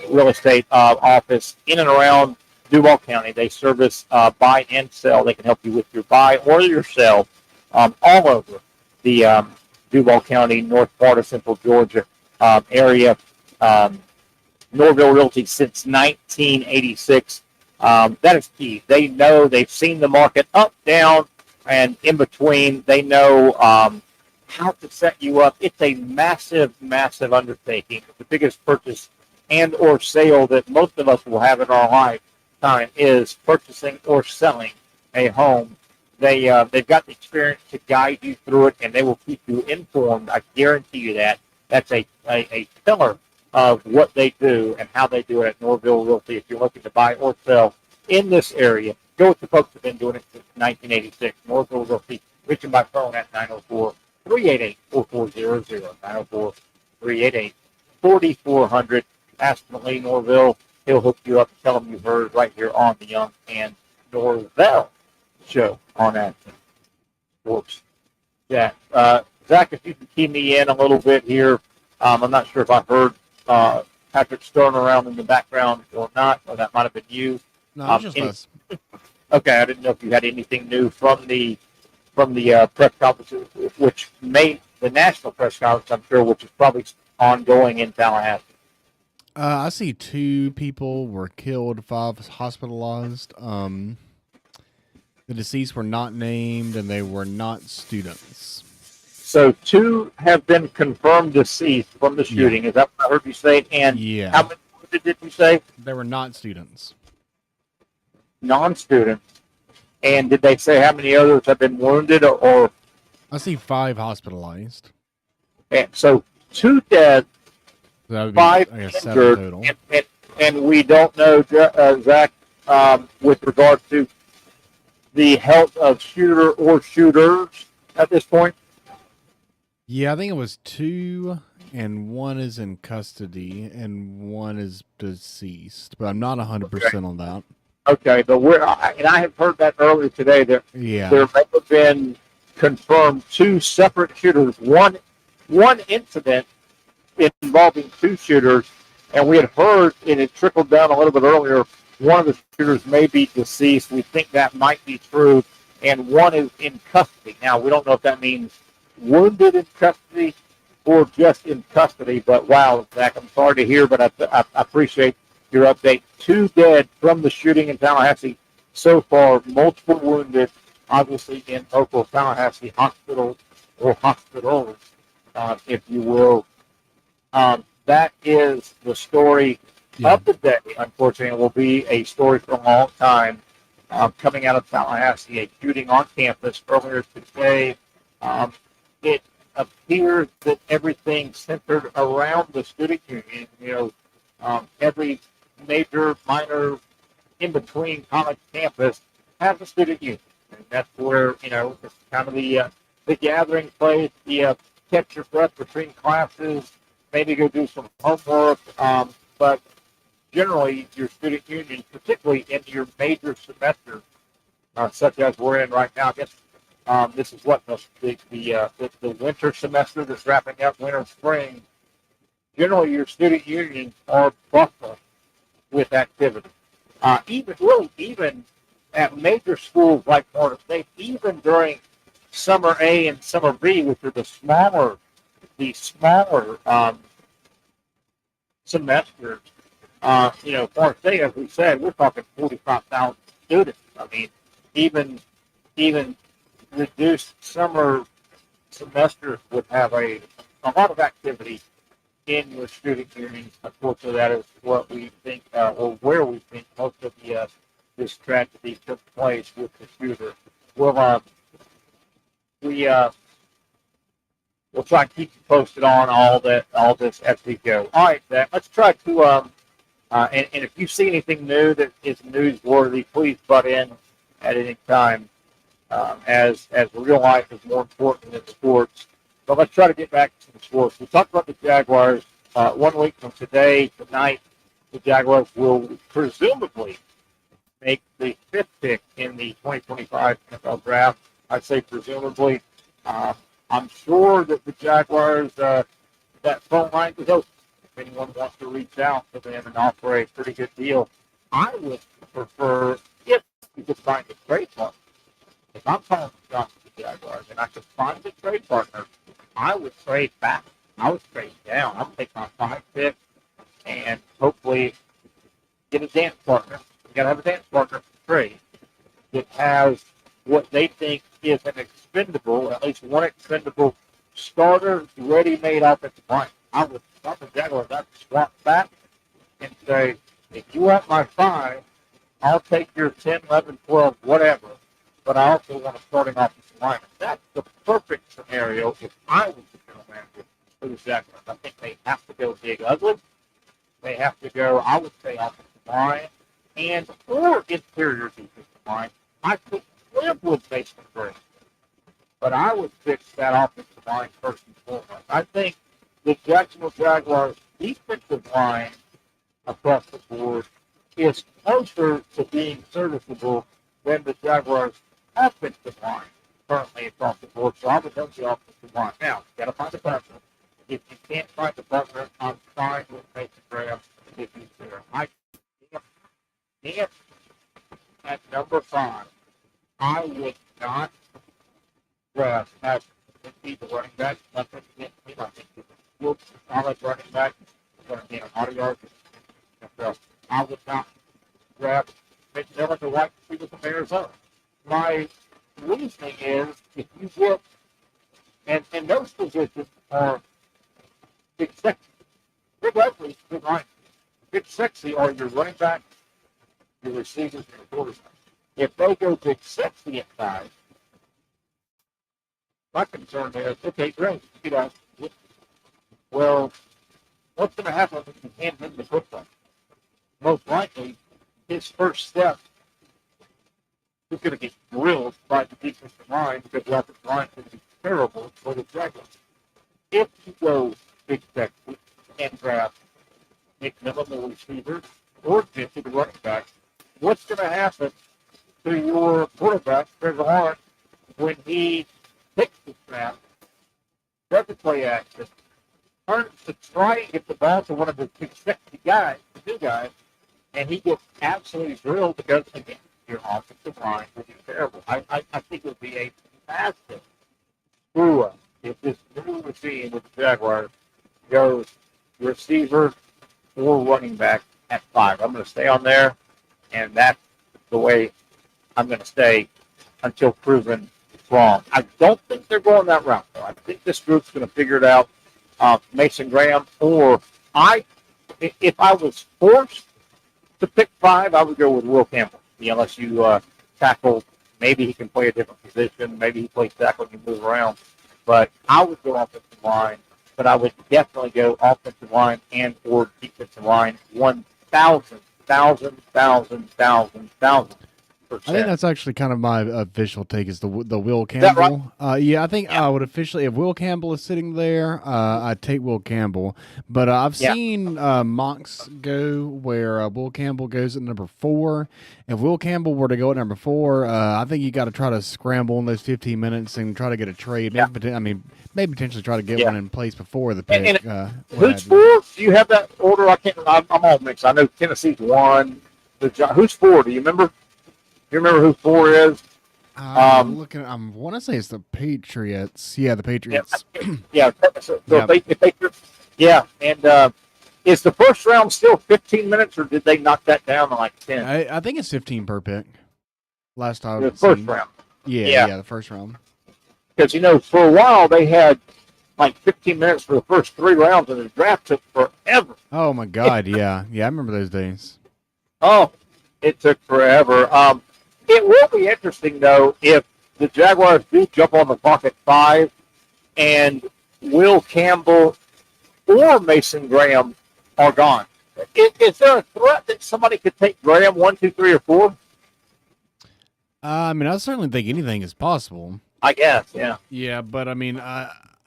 real estate office in and around Duval County. They service buy and sell. They can help you with your buy or your sell all over the Duval County, north part of Central Georgia area. Norvelle Realty since 1986. That is key. They know, they've seen the market up, down, and in between. They know how to set you up. It's a massive, massive undertaking. The biggest purchase and or sale that most of us will have in our lifetime is purchasing or selling a home. They've got the experience to guide you through it, and they will keep you informed. I guarantee you that. That's a pillar of what they do and how they do it at Norvelle Realty. If you're looking to buy or sell in this area, go with the folks who've been doing it since 1986. Norvelle Realty, reaching by phone at 904-388-4400, 904-388-4400. Ask Lee Norvelle. He'll hook you up and tell him you heard right here on the Young and Norvelle Show on Action Sports. Yeah, Zach, if you can key me in a little bit here. I'm not sure if I heard Patrick Stern around in the background or not, or that might have been you. No, it's just us. Okay, I didn't know if you had anything new from the press conference, which made the national press conference, I'm sure, which is probably ongoing in Tallahassee. I see 2 people were killed, 5 hospitalized. The deceased were not named, and they were not students. So 2 have been confirmed deceased from the shooting. Yeah. Is that what I heard you say? And how many did you say? They were not students. Non-students. And did they say how many others have been wounded? Or I see 5 hospitalized. And so 2 dead, so that would be, 5 7 total. And we don't know, Zach, with regard to the health of shooter or shooters at this point. Yeah, I think it was 2, and 1 is in custody, and 1 is deceased. But I'm not 100% on that. Okay, but I have heard that earlier today. There may have been confirmed 2 separate shooters. One incident involving 2 shooters, and we had heard, and it trickled down a little bit earlier, one of the shooters may be deceased. We think that might be true, and 1 is in custody. Now, we don't know if that means wounded in custody or just in custody, but wow, Zach, I'm sorry to hear, but I appreciate your update. 2 dead from the shooting in Tallahassee so far, multiple wounded, obviously in local Tallahassee hospital or hospitals, if you will. That is the story of the day. Unfortunately, it will be a story for a long time coming out of Tallahassee, a shooting on campus earlier today. It appears that everything centered around the student union. Every major, minor, in-between college campus has a student union. And that's where, it's kind of the gathering place, the catch your breath between classes, maybe go do some homework. But generally, your student union, particularly in your major semester, such as we're in right now, I guess this is what the winter semester that's wrapping up, winter, spring. Generally, your student unions are bustling with activity. Even at major schools like Florida State, even during summer A and summer B, which are the smaller semesters. Florida State, as we said, we're talking 45,000 students. I mean, even reduced summer semesters would have a lot of activity in your student unions. Unfortunately, that is what we think, or where we think most of this tragedy took place with the shooter. We'll try to keep you posted on all this as we go. All right, Zach, let's try to and if you see anything new that is newsworthy, please butt in at any time. As real life is more important than sports. But let's try to get back to the sports. We talked about the Jaguars 1 week from tonight. The Jaguars will presumably make the 5th pick in the 2025 NFL draft. I say presumably. I'm sure that the Jaguars that phone line is open. If anyone wants to reach out to them and offer a pretty good deal, I would prefer if you could find a trade partner. If I'm calling the shots with the Jaguars and I could find a trade partner, I would trade back. I would trade down. I would take my 5 pick and hopefully get a dance partner. You got to have a dance partner for trade that has what they think is an expendable, at least one expendable starter, ready-made offensive line. I would stop the Jaguars. I'd swap back and say, if you want my 5, I'll take your 10, 11, 12, whatever. But I also want a starting offensive line. That's the perfect scenario if I was the general manager for the Jaguars. I think they have to go big ugly. They have to go, I would say, offensive line and or interior defensive line. I could live with Mason Graham, but I would fix that offensive line first and foremost. I think the Jacksonville Jaguars defensive line across the board is closer to being serviceable than the Jaguars offensive line currently across the board. So I would help the offensive line. Now, you got to find a partner. If you can't find the partner, I'm fine with Mason Graham if he's there. If at number 5, I would not draft as the running back. I think he's a solid running back. He's going to be an auto yard. I would not draft Mitchell as a wide receiver from Arizona. My reasoning is if you get, and those positions are big sexy. Big ugly, big line. Big sexy are your running back, your receivers, and your quarterbacks. If they go big sexy at 5, my concern is, okay, great, well, what's going to happen if you hand him the football? Most likely, his first step is going to get drilled by the defensive line because the offensive line is going to be terrible for the Jaguars. If you go big sexy and draft Nick Miller, receiver, or Jesse, the running back, what's going to happen to your quarterback, Trevor Lawrence, when he takes the snap, doesn't play action, turns to try and get the ball to one of the big sexy guys, the two guys, and he gets absolutely drilled because, again, your offensive line will be terrible. I think it would be a massive screw-up if this new regime with the Jaguars goes receiver or running back at 5. I'm going to stay on there, and that's the way I'm going to stay until proven wrong. I don't think they're going that route, though. I think this group's going to figure it out. Mason Graham, or if I was forced to pick 5, I would go with Will Campbell. Unless you tackle, maybe he can play a different position. Maybe he plays tackle and you move around. But I would go offensive line. But I would definitely go offensive line and or defensive line 1,000%. I think that's actually kind of my official take is the Will Campbell. Right? Yeah, I think I would officially, if Will Campbell is sitting there, I'd take Will Campbell. But I've seen mocks go where Will Campbell goes at number 4. If Will Campbell were to go at number 4, I think you got to try to scramble in those 15 minutes and try to get a trade. Maybe potentially try to get one in place before the pick. Who's 4? Do you have that order? I'm all mixed. I know Tennessee's 1. Who's 4? Do you remember? You remember who 4 is? I'm looking. I want to say it's the Patriots. Yeah, the Patriots. Yeah. Patriots. Yeah, and is the first round still 15 minutes, or did they knock that down to like 10? I think it's 15 per pick. Last time. The first round. Yeah, the first round. Because for a while they had like 15 minutes for the first 3 rounds, and the draft took forever. Oh my God! Yeah, I remember those days. Oh, it took forever. It will be interesting, though, if the Jaguars do jump on the clock at 5 and Will Campbell or Mason Graham are gone. Is there a threat that somebody could take Graham 1, 2, 3, or 4? I certainly think anything is possible. I guess, yeah. Yeah, but I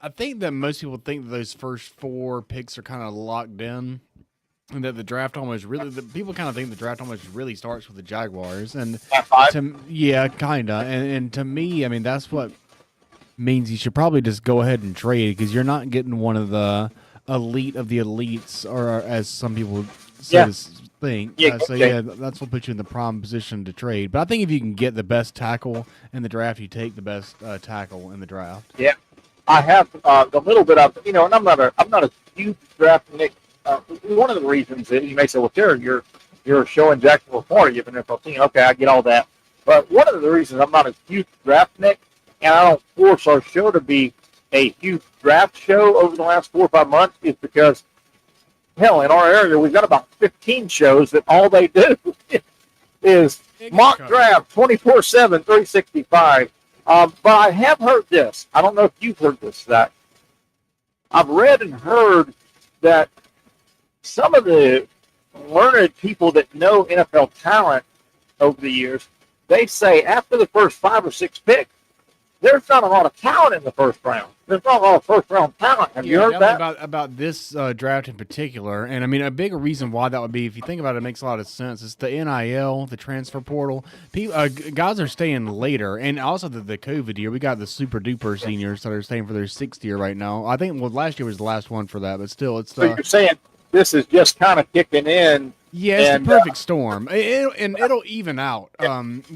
think that most people think that those first 4 picks are kind of locked in. And that the draft almost people kind of think the draft almost really starts with the Jaguars, and kind of, and to me, that's what means you should probably just go ahead and trade because you're not getting one of the elite of the elites, or as some people Yeah. think. Yeah, So okay. yeah, that's what puts you in the prime position to trade. But I think if you can get the best tackle in the draft, you take the best tackle in the draft. Yeah, I have a little bit of, and I'm not a huge draft Nick. One of the reasons that you may say, well, Jared, you're showing Jacksonville, Florida, you've been there for 15. Okay, I get all that. But one of the reasons I'm not a huge draft Nick, and I don't force our show to be a huge draft show over the last 4 or 5 months, is because, hell, in our area, we've got about 15 shows that all they do is mock draft 24/7, 365. But I have heard this. I don't know if you've heard this, Zach. I've read and heard that some of the learned people that know NFL talent over the years, they say after the first 5 or 6 picks, there's not a lot of talent in the first round. There's not a lot of first-round talent. Have you heard that? About this draft in particular? And I mean, a bigger reason why that would be, if you think about it, it makes a lot of sense. It's the NIL, the transfer portal. Guys are staying later, and also the COVID year. We got the super-duper seniors that are staying for their 6th year right now. I think last year was the last one for that, but still, it's So you're saying this is just kind of kicking in. Yeah, it's the perfect storm. It'll even out.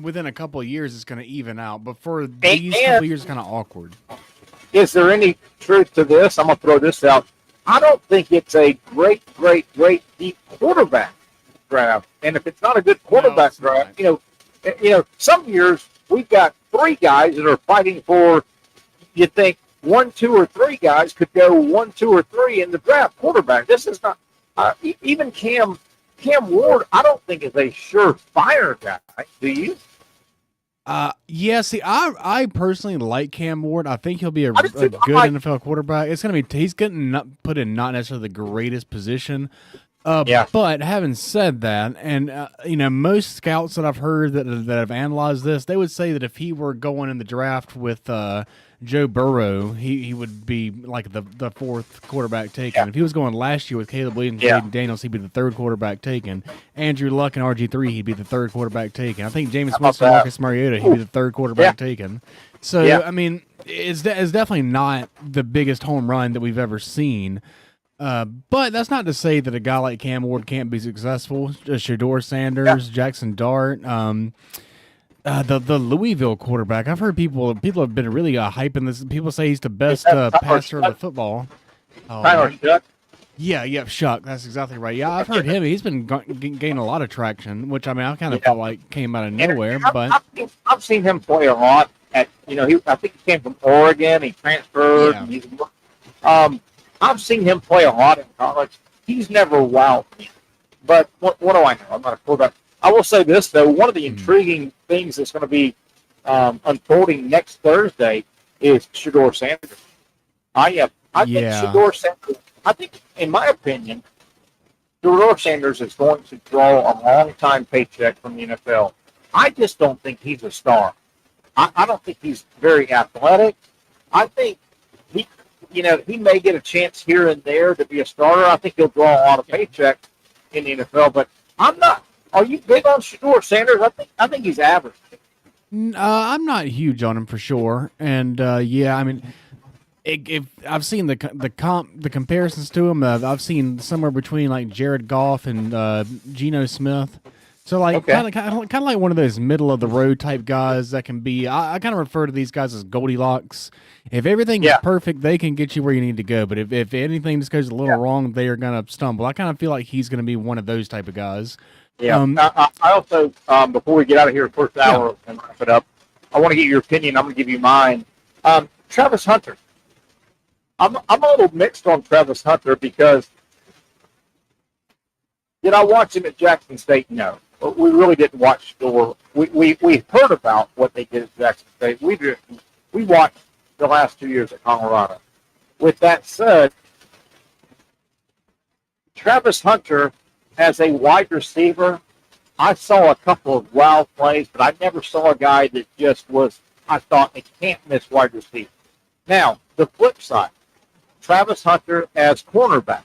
Within a couple of years, it's going to even out. But for these couple of years, it's kind of awkward. Is there any truth to this? I'm going to throw this out. I don't think it's a great deep quarterback draft. And if it's not a good quarterback draft, you know, some years we've got 3 guys that are fighting for. You think 1, 2, or 3 guys could go 1, 2, or 3 in the draft quarterback. This is not even Cam Ward. I don't think is a surefire guy. Do you? Yeah, see, I personally like Cam Ward. I think he'll be a good NFL quarterback. It's going to be, he's getting put in not necessarily the greatest position. But having said that, and, most scouts that I've heard that have analyzed this, they would say that if he were going in the draft with Joe Burrow, he would be like the 4th quarterback taken. Yeah. If he was going last year with Caleb Williams and Jaden Daniels, he'd be the 3rd quarterback taken. Andrew Luck and RG3, he'd be the 3rd quarterback taken. I think Jameis Winston, Marcus Mariota, he'd be the 3rd quarterback taken. So, I mean, it's definitely not the biggest home run that we've ever seen. But that's not to say that a guy like Cam Ward can't be successful. Shedeur Sanders, Jackson Dart, the Louisville quarterback. I've heard people have been really hyping this. People say he's the best passer of the football. Tyler Shuck. Yeah, Shuck. That's exactly right. Yeah, I've heard him. He's been gaining a lot of traction, which I mean, I kind of felt like came out of nowhere. But I've seen him play a lot. I think he came from Oregon. He transferred. Yeah. I've seen him play a lot in college. He's never wowed me. But what do I know? I'm not a quarterback. I will say this, though. One of the intriguing things that's going to be unfolding next Thursday is Shedeur Sanders. I think Shedeur Sanders, in my opinion, Shedeur Sanders is going to draw a long-time paycheck from the NFL. I just don't think he's a star. I don't think he's very athletic. I think he may get a chance here and there to be a starter. I think he'll draw a lot of paycheck in the NFL, but I'm not. Are you big on Shedeur Sanders? I think he's average. I'm not huge on him for sure, and I mean, if I've seen the comparisons to him, I've seen somewhere between like Jared Goff and Geno Smith. So like kind of like one of those middle of the road type guys that can be. I kind of refer to these guys as Goldilocks. If everything is perfect, they can get you where you need to go. But if anything just goes a little wrong, they are going to stumble. I kind of feel like he's going to be one of those type of guys. Yeah. I also, before we get out of here, first hour and wrap it up, I want to get your opinion. I'm going to give you mine. Travis Hunter. I'm a little mixed on Travis Hunter because did I watch him at Jackson State? No. We really didn't watch we heard about what they did at Jackson State. We watched the last 2 years at Colorado. With that said, Travis Hunter as a wide receiver, I saw a couple of wild plays, but I never saw a guy that just was, I thought, a can't-miss wide receiver. Now, the flip side, Travis Hunter as cornerback.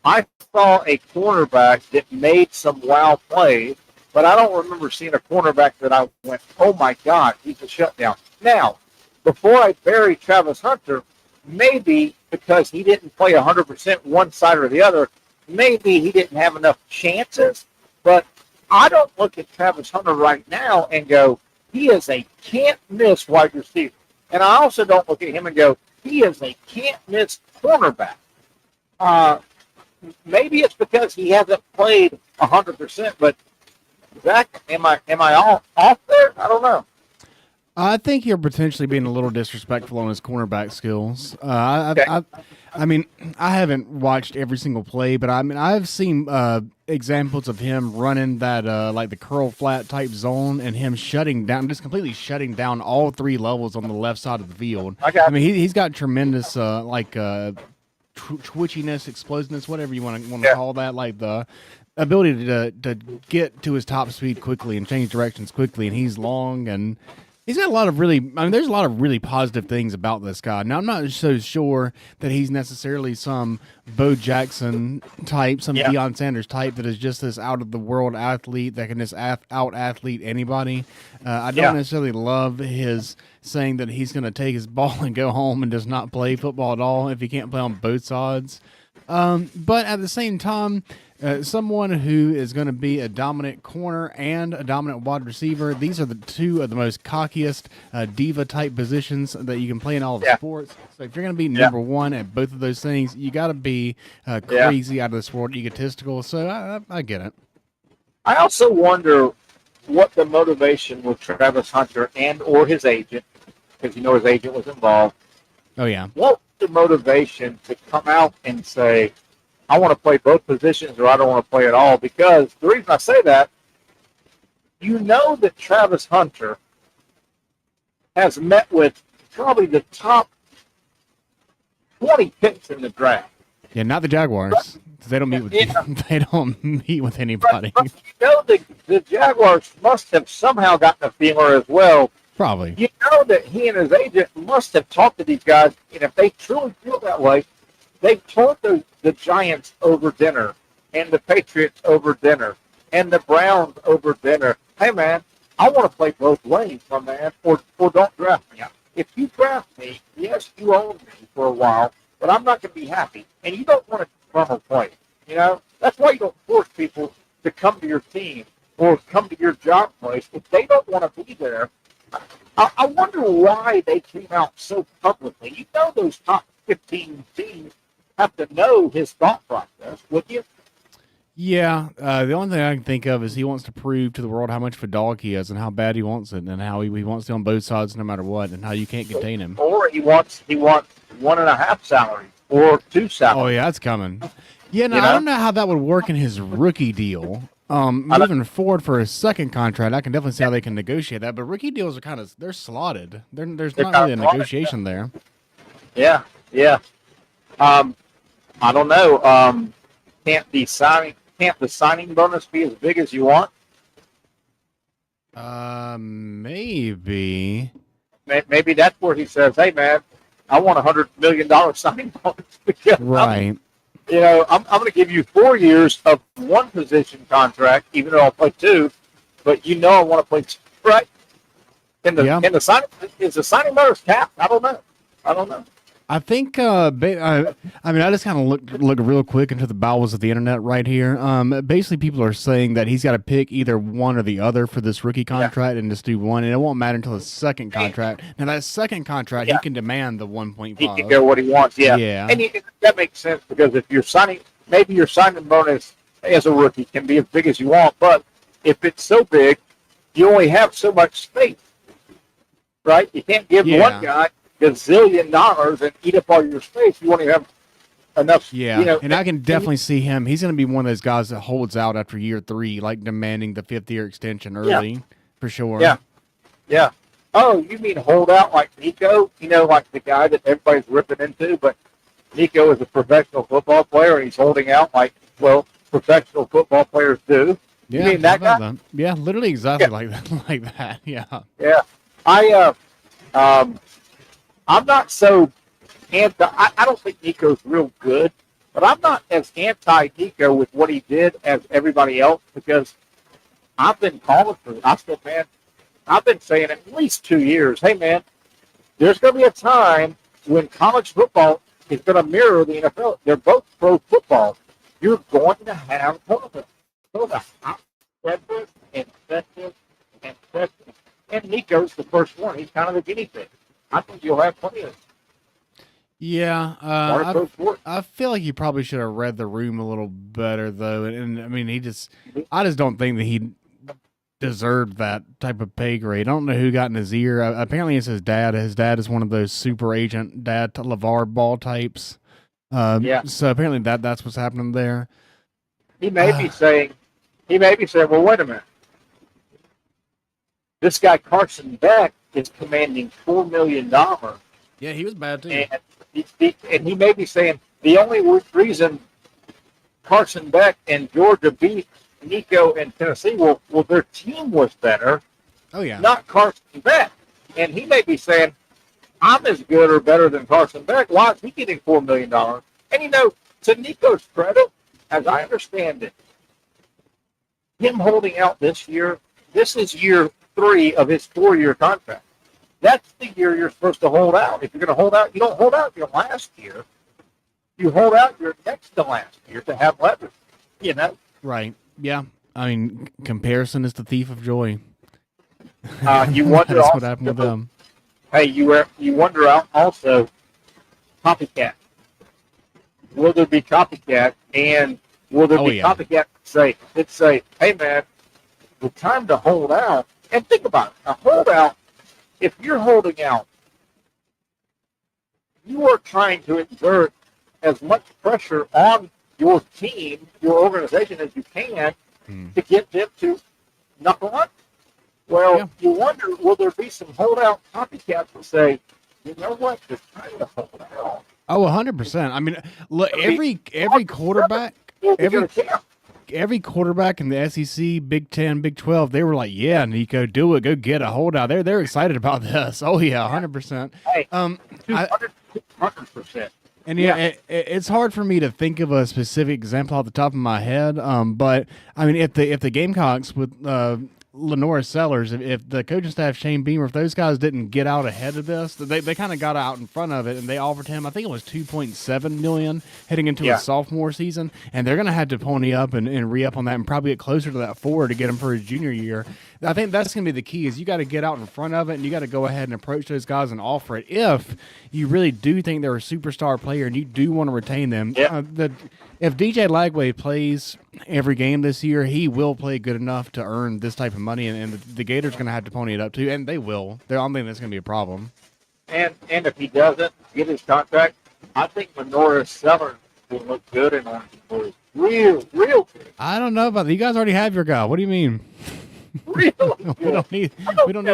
I saw a cornerback that made some wild plays, but I don't remember seeing a cornerback that I went, oh, my God, he's a shutdown. Now, before I bury Travis Hunter, maybe because he didn't play 100% one side or the other. Maybe he didn't have enough chances, but I don't look at Travis Hunter right now and go, he is a can't-miss wide receiver. And I also don't look at him and go, he is a can't-miss cornerback. Maybe it's because he hasn't played 100%, but Zach, am I all off there? I don't know. I think you're potentially being a little disrespectful on his cornerback skills. I mean, I haven't watched every single play, but I mean, I've seen examples of him running that like the curl flat type zone and him just completely shutting down all three levels on the left side of the field. I mean, he's got tremendous twitchiness, explosiveness, whatever you want to call that, like the ability to get to his top speed quickly and change directions quickly, and he's long and he's got there's a lot of really positive things about this guy. Now, I'm not so sure that he's necessarily some Bo Jackson type, some Deion Sanders type that is just this out-of-the-world athlete that can just out-athlete anybody. I don't necessarily love his saying that he's going to take his ball and go home and does not play football at all if he can't play on both sides. But at the same time, someone who is going to be a dominant corner and a dominant wide receiver, these are the two of the most cockiest diva-type positions that you can play in all of sports. So if you're going to be number one at both of those things, you got to be crazy out of this world, egotistical. So I get it. I also wonder what the motivation with Travis Hunter and or his agent, because his agent was involved. Oh, yeah. What was the motivation to come out and say, I want to play both positions or I don't want to play at all? Because the reason I say that, that Travis Hunter has met with probably the top 20 picks in the draft. Yeah, not the Jaguars. They don't meet with they don't meet with anybody. But the Jaguars must have somehow gotten a feeler as well. Probably. You know that he and his agent must have talked to these guys, and if they truly feel that way, they've told the Giants over dinner, and the Patriots over dinner, and the Browns over dinner, hey, man, I want to play both ways, my man, or don't draft me. If you draft me, yes, you own me for a while, but I'm not going to be happy. And you don't want to run or play. That's why you don't force people to come to your team or come to your job place. If they don't want to be there, I wonder why they came out so publicly. Those top 15 teams have to know his thought process, would you? Yeah. The only thing I can think of is he wants to prove to the world how much of a dog he is and how bad he wants it and how he wants it on both sides no matter what and how you can't contain him. Or he wants 1.5 salary or 2 salary. Oh, yeah, that's coming. Yeah, no, I don't know how that would work in his rookie deal. Moving forward for his second contract, I can definitely see how they can negotiate that. But rookie deals are they're slotted. There's not really a negotiation there. Yeah. I don't know. Can't the signing bonus be as big as you want? Maybe. Maybe that's where he says, "Hey, man, I want $100 million signing bonus because right." I'm going to give you 4 years of one position contract, even though I'll play 2. But I want to play 2, right? And the signing bonus capped? I don't know. I think, I just kind of look real quick into the bowels of the internet right here. Basically, people are saying that he's got to pick either one or the other for this rookie contract and just do one, and it won't matter until his second contract. Now, that second contract, he can demand the 1.5. He can go what he wants, yeah. And that makes sense because if you're signing, maybe your signing bonus as a rookie can be as big as you want, but if it's so big, you only have so much space, right? You can't give one guy $1 and eat up all your space. You want to have enough. Yeah, and I can definitely see him. He's going to be one of those guys that holds out after year 3, like demanding the 5th-year extension early, for sure. Yeah. Oh, you mean hold out like Nico? Like the guy that everybody's ripping into, but Nico is a professional football player, and he's holding out like, professional football players do. Yeah, you mean that guy? That. Yeah, literally exactly like that. Yeah. Yeah. I'm not so anti. I don't think Nico's real good, but I'm not as anti-Nico with what he did as everybody else because I've been calling for it. I've been saying at least 2 years, hey, man, there's going to be a time when college football is going to mirror the NFL. They're both pro football. You're going to have tournaments. So the hot, and festive, and festive. And Nico's the first one. He's kind of a guinea pig. I think you'll have plenty of. Yeah, I feel like he probably should have read the room a little better, though. And I mean, I just don't think that he deserved that type of pay grade. I don't know who got in his ear. Apparently, it's his dad. His dad is one of those super agent dad LeVar Ball types. So apparently that's what's happening there. He may be saying, well, wait a minute. This guy Carson Beck is commanding $4 million. Yeah, he was bad too. And he may be saying the only reason Carson Beck and Georgia beat Nico and Tennessee, well, their team was better. Oh, yeah. Not Carson Beck. And he may be saying, I'm as good or better than Carson Beck. Why is he getting $4 million? And, to Nico's credit, as I understand it, him holding out this year, this is year 3 of his 4-year contract. That's the year you're supposed to hold out. If you're going to hold out, you don't hold out your last year. You hold out your next to last year to have leverage, Right. Yeah. I mean, comparison is the thief of joy. You wonder That's also, what happened with them. Hey, you wonder also, copycat. Will there be copycat? And will there be copycat that say, hey, man, the time to hold out. And think about it. A holdout, if you're holding out, you are trying to exert as much pressure on your team, your organization as you can to get them to knuckle up. Well, you wonder, will there be some holdout copycats that say, you know what, it's time to hold out. Oh, 100%. I mean, look, every quarterback, every quarterback in the SEC, Big 10, Big 12, they were like, yeah, Nico, do it. Go get a holdout. They're excited about this. Oh, yeah, 100%. Hey, 200%. And it's hard for me to think of a specific example off the top of my head. But I mean, if the Gamecocks with Lenore Sellers, if the coaching staff, Shane Beamer, if those guys didn't get out ahead of this, they kind of got out in front of it, and they offered him, I think it was $2.7 million heading into his sophomore season, and they're going to have to pony up and re-up on that and probably get closer to that 4 to get him for his junior year. I think that's going to be the key, is you got to get out in front of it, and you got to go ahead and approach those guys and offer it. If you really do think they're a superstar player and you do want to retain them, if DJ Lagway plays every game this year, he will play good enough to earn this type of money, and the Gators are going to have to pony it up too, and they will. I don't think that's going to be a problem. And if he doesn't get his contract, I think Lenore Sellers will look good in Orange and Blue. Real good. I don't know about that. You guys already have your guy. What do you mean? Really good. we don't need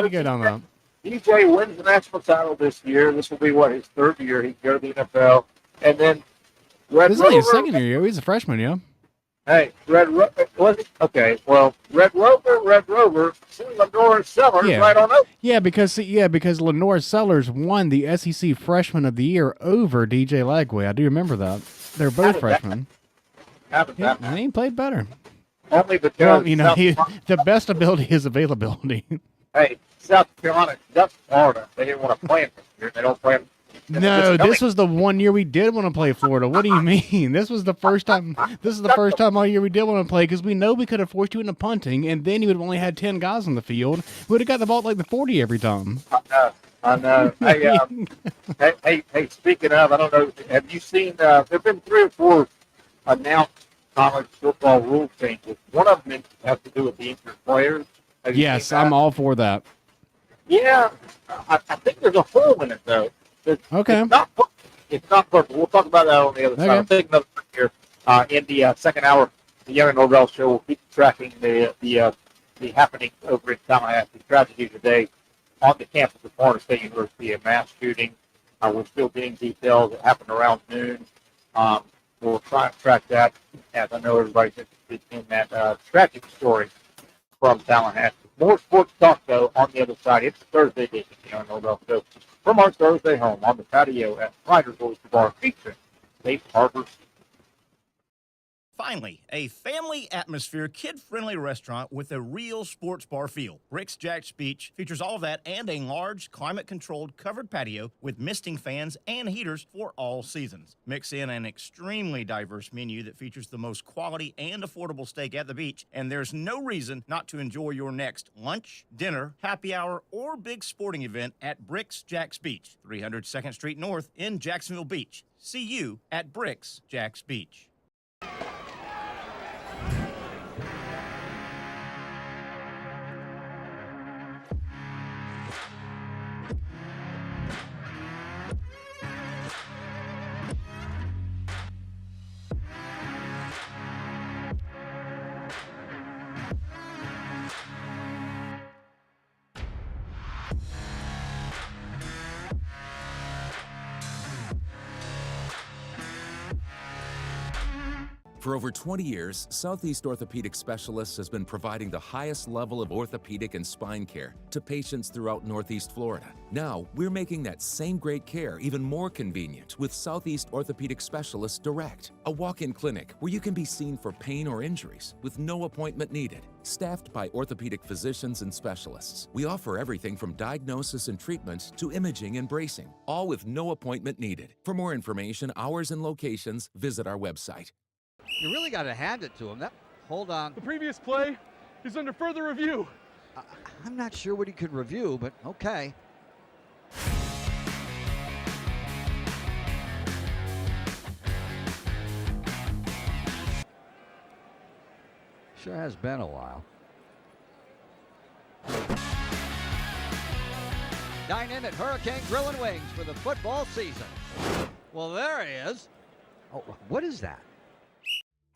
to go down that. DJ wins the national title this year. This will be, his 3rd year. He can go to the NFL. And then This is only his 2nd year. He's a freshman, yeah. Hey, Red Rover, Lenore Sellers right on up. Yeah, because Lenore Sellers won the SEC Freshman of the Year over DJ Lagway. I do remember that. They're both freshmen. And he played better. Only because the best ability is availability. Hey, South Carolina, that's Florida. They didn't want to play him this year. They don't play him. No, this was the one year we did want to play Florida. What do you mean? This was the first time. This is the first time all year we did want to play, because we know we could have forced you into punting, and then you would have only had 10 guys on the field. We would have got the ball at like the 40 every time. I know. Hey, speaking of, I don't know. Have you seen? There have been 3 or 4 announced college football rule changes. One of them has to do with the injured players. Yes, I'm all for that. Yeah, I think there's a hole in it though. Okay. It's not perfect. We'll talk about that on the other side. I'll take another break here. In the second hour, the Young and Norvelle Show will keep tracking the happenings over in Tallahassee. Tragedy today on the campus of Florida State University, a mass shooting. We're still getting details. It happened around noon. We'll try and track that, as I know everybody's interested in that tragic story from Tallahassee. More sports talk, though, on the other side. It's Thursday edition of the Young and Norvelle Show. From our Thursday home on the patio at Ryder's Oyster Bar, featuring Safe Harbor. Finally, a family atmosphere, kid-friendly restaurant with a real sports bar feel. Rick's Jack's Beach features all of that and a large, climate-controlled covered patio with misting fans and heaters for all seasons. Mix in an extremely diverse menu that features the most quality and affordable steak at the beach, and there's no reason not to enjoy your next lunch, dinner, happy hour, or big sporting event at Rick's Jack's Beach, 300 2nd Street North in Jacksonville Beach. See you at Rick's Jack's Beach. For over 20 years, Southeast Orthopedic Specialists has been providing the highest level of orthopedic and spine care to patients throughout Northeast Florida. Now, we're making that same great care even more convenient with Southeast Orthopedic Specialists Direct, a walk-in clinic where you can be seen for pain or injuries with no appointment needed. Staffed by orthopedic physicians and specialists, we offer everything from diagnosis and treatment to imaging and bracing, all with no appointment needed. For more information, hours, and locations, visit our website. You really got to hand it to him. Hold on. The previous play is under further review. I'm not sure what he could review, but okay. Sure has been a while. Dine in at Hurricane Grill and Wings for the football season. Well, there he is. Oh, what is that?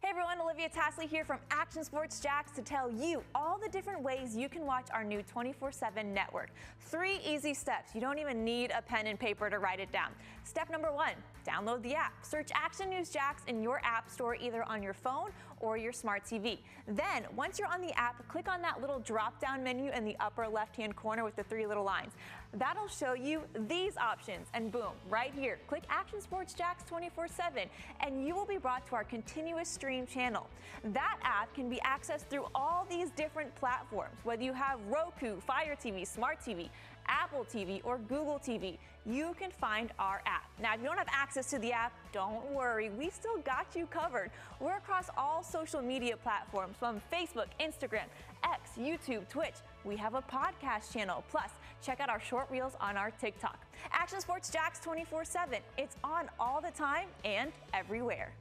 Hey everyone, Olivia Tasley here from Action Sports Jacks to tell you all the different ways you can watch our new 24/7 network. 3 easy steps. You don't even need a pen and paper to write it down. Step number 1, download the app. Search Action News Jacks in your app store either on your phone or your smart TV. Then, once you're on the app, click on that little drop-down menu in the upper left-hand corner with the 3 little lines. That'll show you these options, and boom, right here, click Action Sports Jacks 24/7, and you will be brought to our continuous stream channel. That app can be accessed through all these different platforms, whether you have Roku, Fire TV, Smart TV, Apple TV, or Google TV. You can find our app. Now, if you don't have access to the app, don't worry. We still got you covered. We're across all social media platforms from Facebook, Instagram, X, YouTube, Twitch. We have a podcast channel. Plus, check out our short reels on our TikTok. Action Sports Jacks 24/7. It's on all the time and everywhere.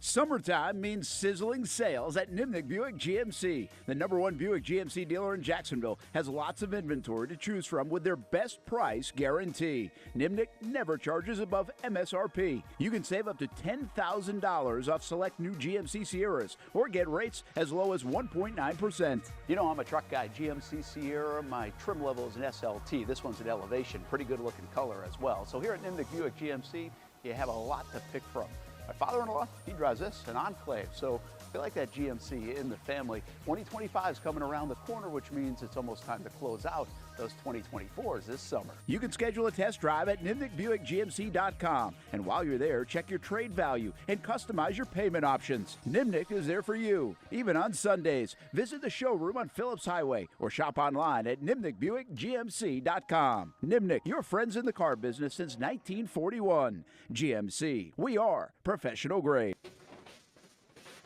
Summertime means sizzling sales at Nimnick Buick GMC. The #1 Buick GMC dealer in Jacksonville has lots of inventory to choose from with their best price guarantee. Nimnick never charges above MSRP. You can save up to $10,000 off select new GMC Sierras or get rates as low as 1.9%. You know, I'm a truck guy. GMC Sierra, my trim level is an SLT. This one's an Elevation. Pretty good looking color as well. So here at Nimnick Buick GMC, you have a lot to pick from. My father-in-law, he drives this, an Enclave, so I feel like that GMC in the family. 2025 is coming around the corner, which means it's almost time to close out those 2024s this summer. You can schedule a test drive at NimnickBuickGMC.com. And while you're there, check your trade value and customize your payment options. Nimnick is there for you, even on Sundays. Visit the showroom on Phillips Highway or shop online at NimnickBuickGMC.com. Nimnick, your friends in the car business since 1941. GMC, we are professional grade.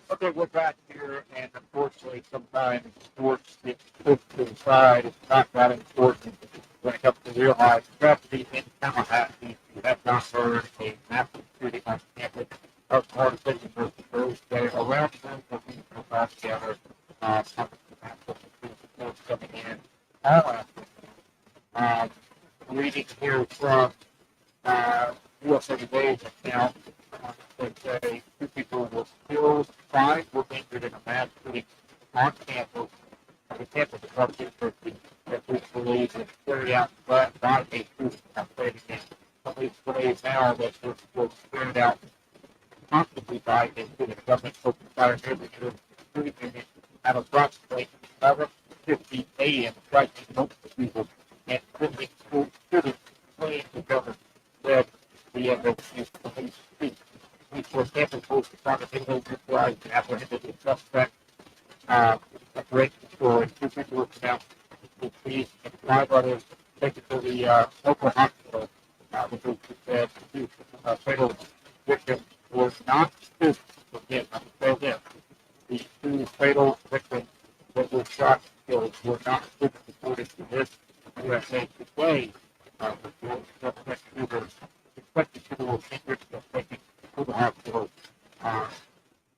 Okay, we're back here, and unfortunately, sometimes sports get pushed to the side. It's not that important when it comes to real life tragedy in Tallahassee. You have not heard a massive shooting on campus of Florida State University Thursday. Around them, the people got together, coming in. Reading here from USA Today's account. They say 2 people were killed, 5 were injured in a mass shooting on campus. The campus of Florida University that we believe was carried out but not a shooting. I'm saying again, police believe now that this was carried out possibly by a shooting. Government opened fire near the shooting unit at approximately 11:50 a.m. striking multiple people and sending shooting fleeing together, said the FSU police chief. We for Tampa Post to try to take over this rise and apprehended the suspect. A break for 2 people were pronounced deceased and 5 others taken to the local hospital. The group said the fatal victims were not students. Again, I'm going to say this. The 2 fatal victims that were shot and killed were not students according to this USA Today. The suspect shooter expected to was injured and taken to the hospital.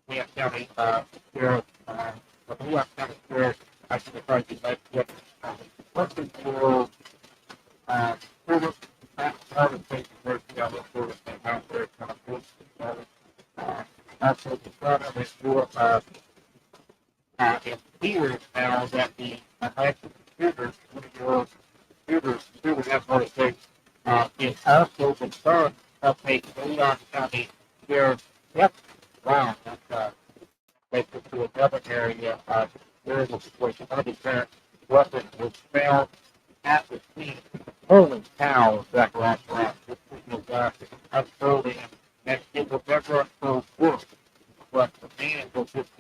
William County Sheriff, the William County Sheriff, I should have tried to make what person for students at Harvard State University. I look forward to how they're kind of good. Also, the front of it it appears now that the alleged shooter, 20-year-old shooter at Harvard State, is also the son of a Leon County Sheriff. Yep. Wow, that's basically to another area. There is a situation. One of the parents' weapon was found at the scene. Holy cow, Zachariah. This was unfolding, and it will never unfold worse. But the man was just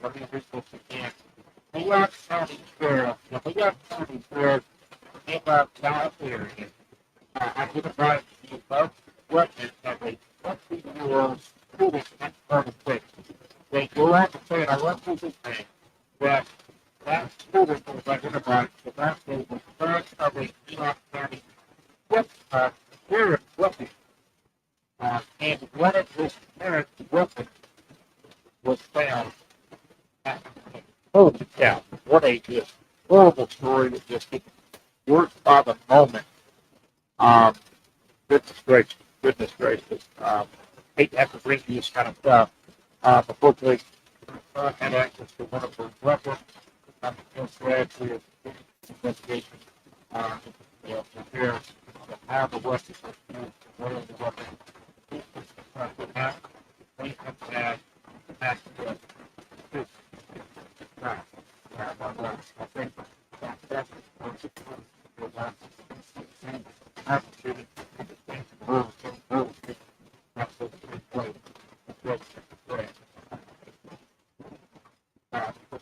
let me read this again. Leon County Sheriff, the Leon County Sheriff came up South area. Identified the above weapon as a 20-year-old student at Harvard State. They go on to say, and I love what they say, that that student was identified as that was the son of a Leon County sheriff's weapon. And one of his parents' weapons was found at holy cow. What a just horrible story that just gets worse by the moment. Goodness gracious. Hate to have to bring you this kind of stuff. Unfortunately, had access to one of those weapons. I'm still glad for your investigation. Prepare how the weapon was used, what is the weapon. We have had access to I think that's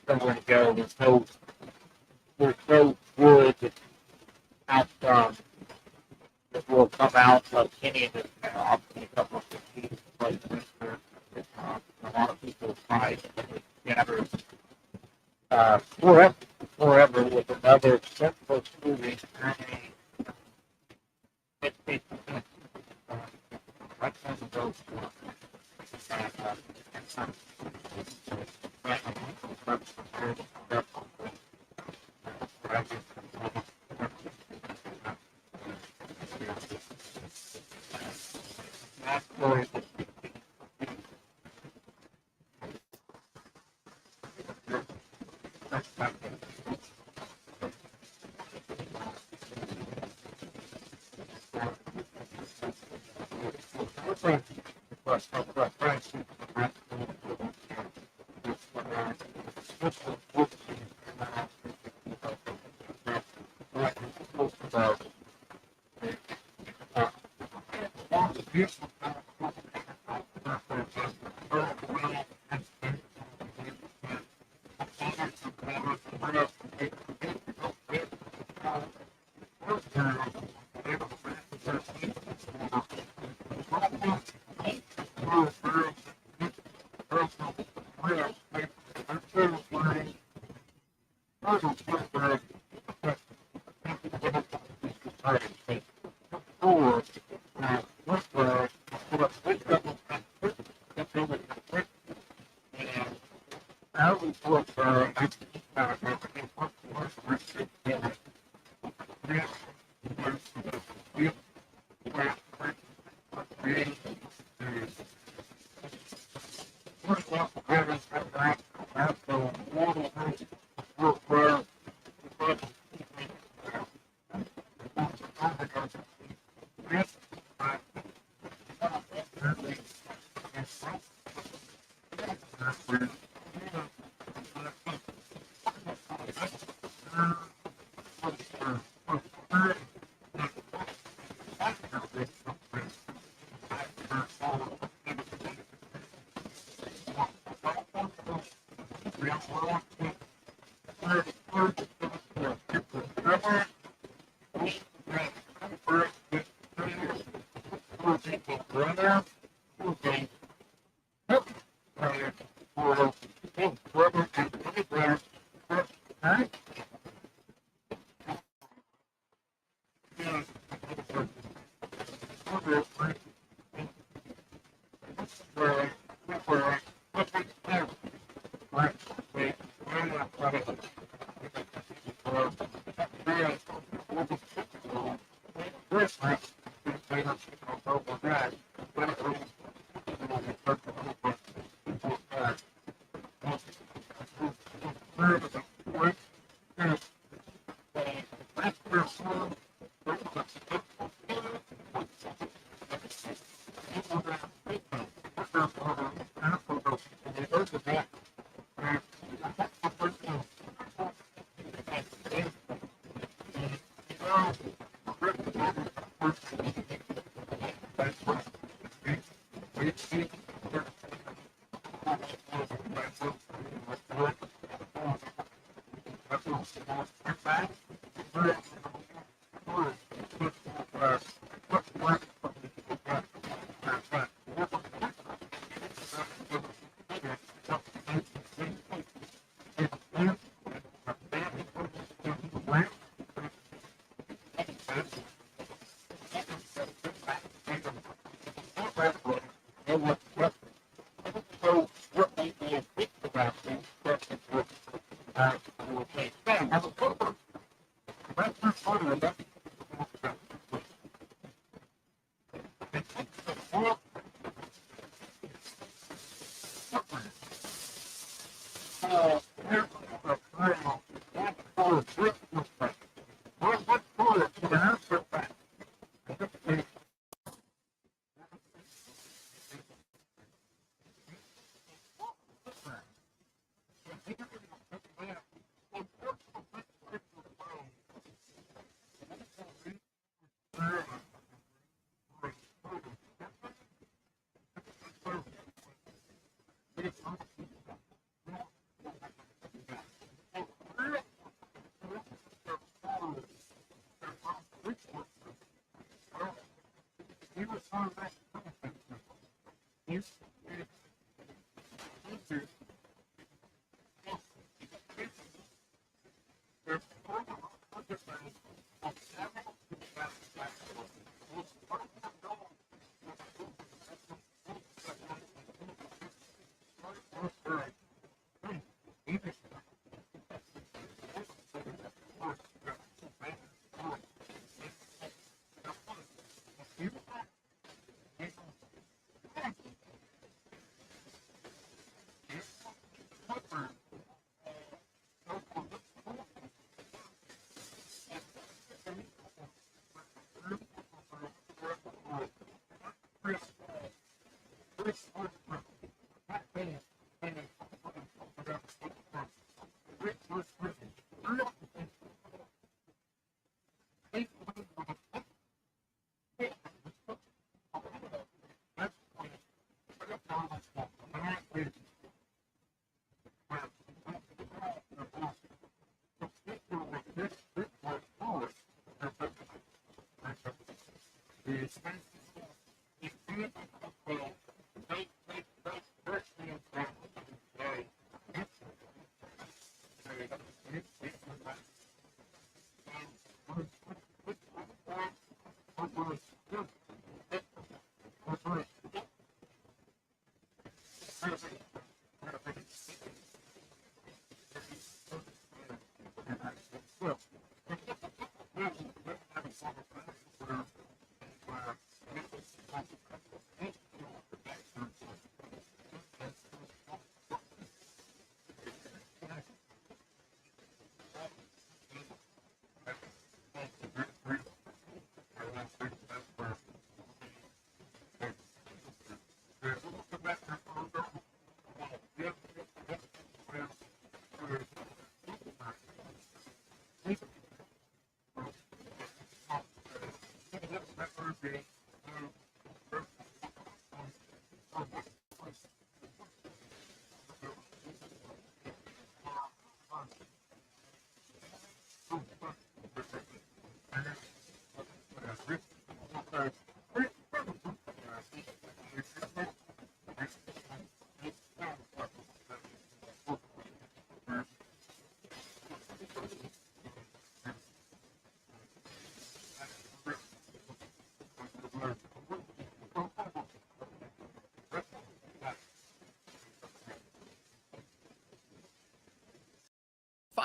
somewhere to go. There's no wood outcome that will come out of any of this now. Obviously, a couple of these places where a lot of people fight and gather forever with another sensible shooting.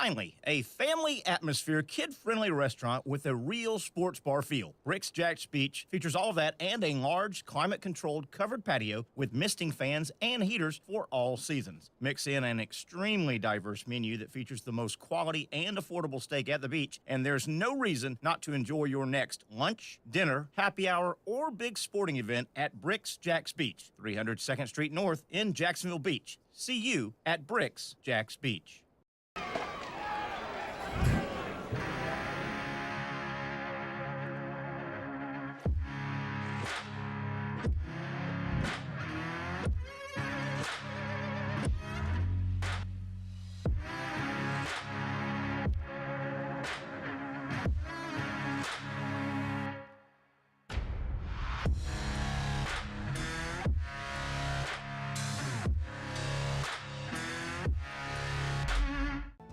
Finally, a family atmosphere, kid-friendly restaurant with a real sports bar feel. Bricks Jack's Beach features all of that and a large, climate-controlled covered patio with misting fans and heaters for all seasons. Mix in an extremely diverse menu that features the most quality and affordable steak at the beach, and there's no reason not to enjoy your next lunch, dinner, happy hour, or big sporting event at Bricks Jack's Beach, 300 2nd Street North in Jacksonville Beach. See you at Bricks Jack's Beach.